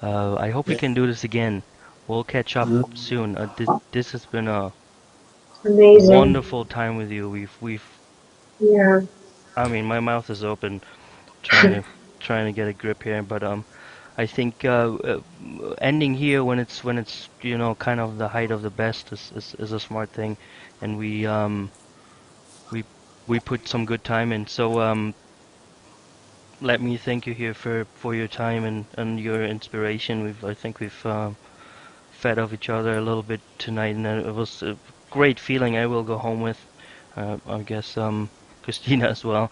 I hope we Yeah. can do this again. We'll catch up Mhm. soon. This has been a Amazing. wonderful time with you. We've. Yeah. I mean, my mouth is open, trying to trying to get a grip here. But I think ending here when it's you know, kind of the height of the best is a smart thing, and we we put some good time in. So let me thank you here for your time and your inspiration. I think we've fed off each other a little bit tonight, and it was a great feeling. I will go home with, I guess, Christina as well.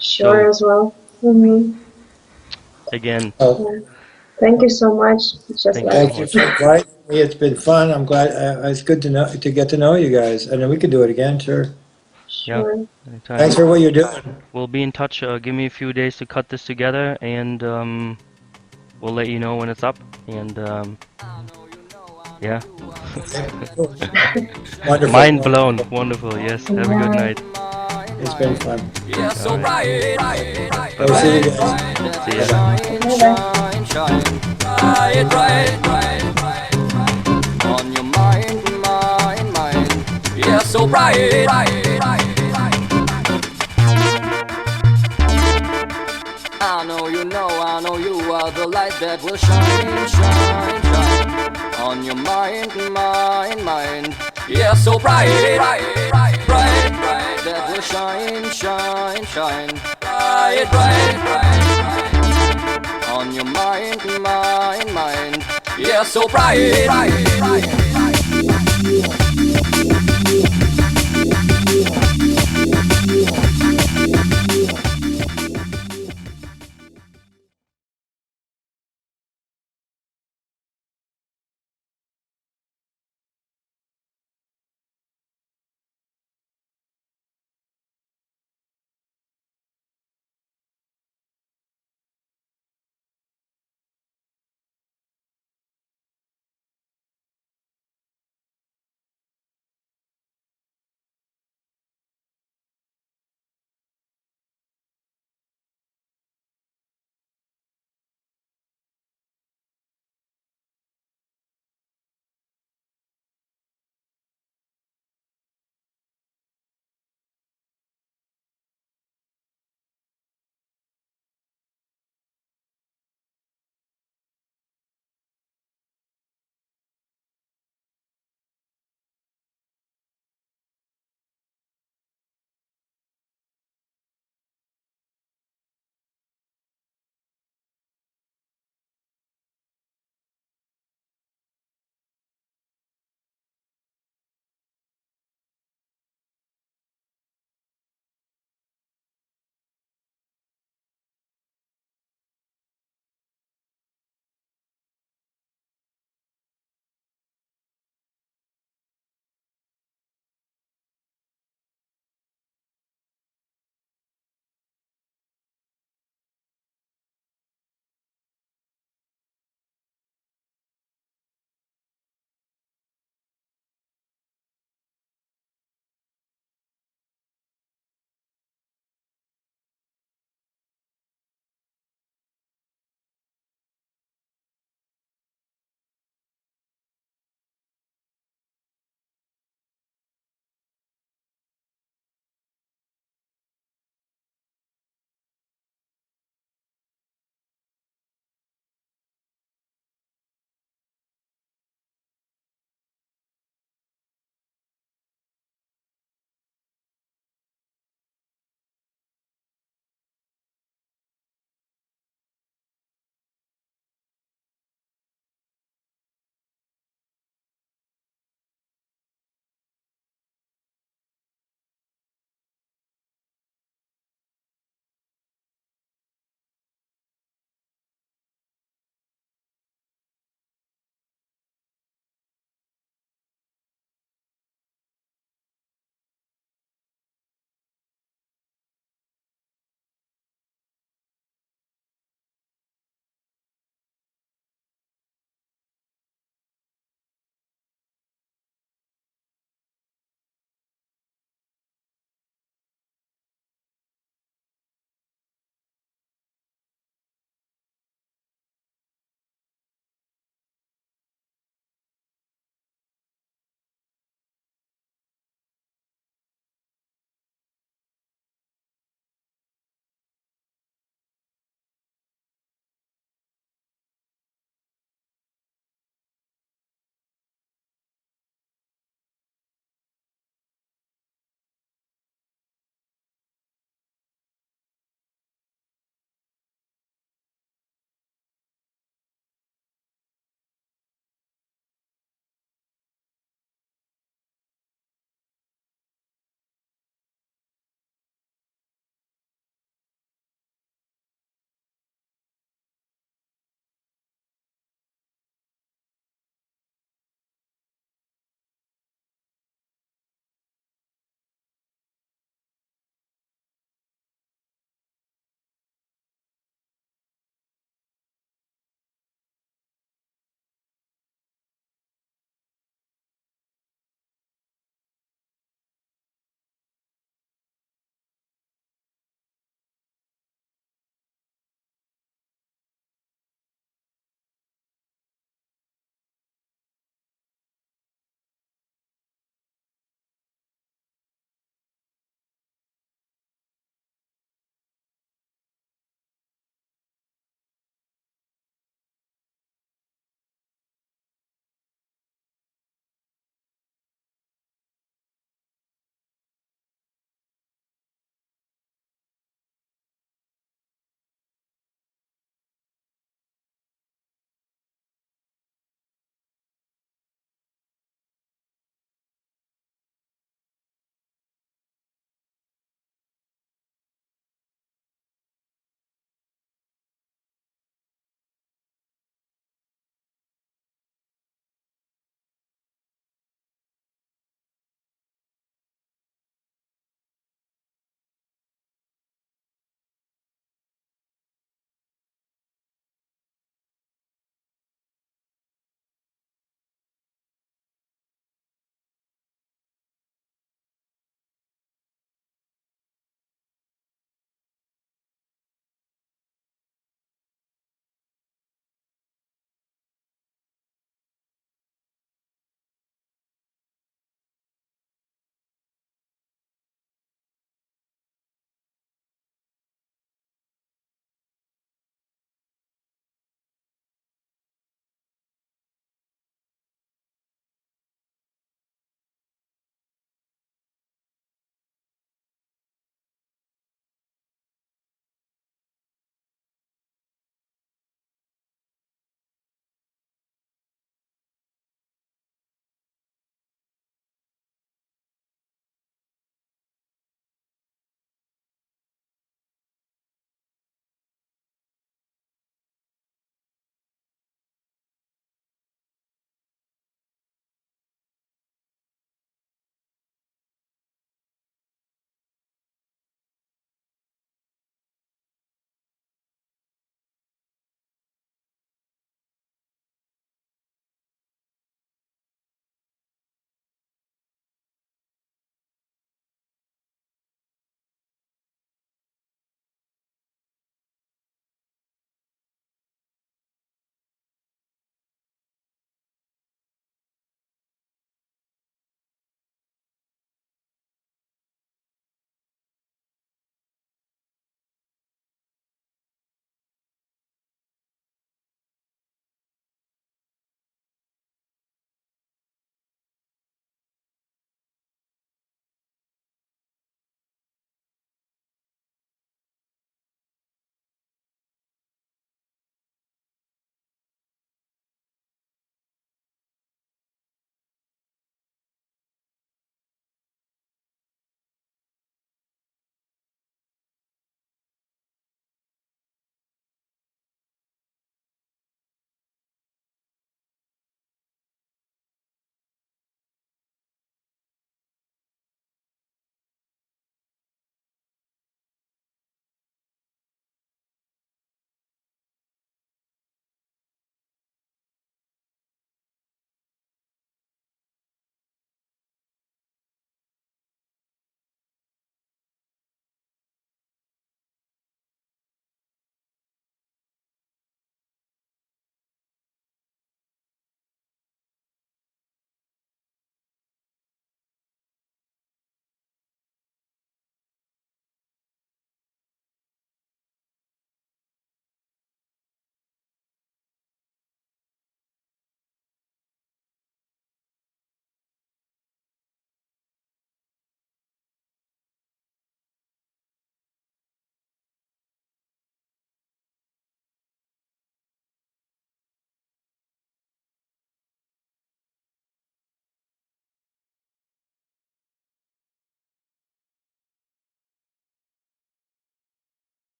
Sure So as well. Hmm. again, Oh, Yeah. Thank you so much. It's just thank you so like, thank you for much. inviting me. It's been fun. I'm glad. It's good to get to know you guys, and then we could do it again. Sure. Yeah, sure. Thanks anytime. for what you're doing. We'll be in touch. Give me a few days to cut this together, and we'll let you know when it's up. And yeah, Wonderful. mind blown. Wonderful. Wonderful. Yes. Have a good Yeah. night. It's been fun. Yeah, All so right. Bye We'll bye. see you bright, guys. bright, that See will ya. Bye bye. shine, Bye bye. shine, shine. Bright, bright, bright, bright, bright. On your mind, mind, mind. Yeah, so bright, bright, bright, bright. I know you are the light that will shine, shine, shine. On your mind, mind, mind. Yeah, so bright, bright, bright, bright, bright. That will shine, shine, shine. Bright, bright, bright, bright. On your mind, mind, mind. Yeah, so bright, bright, bright.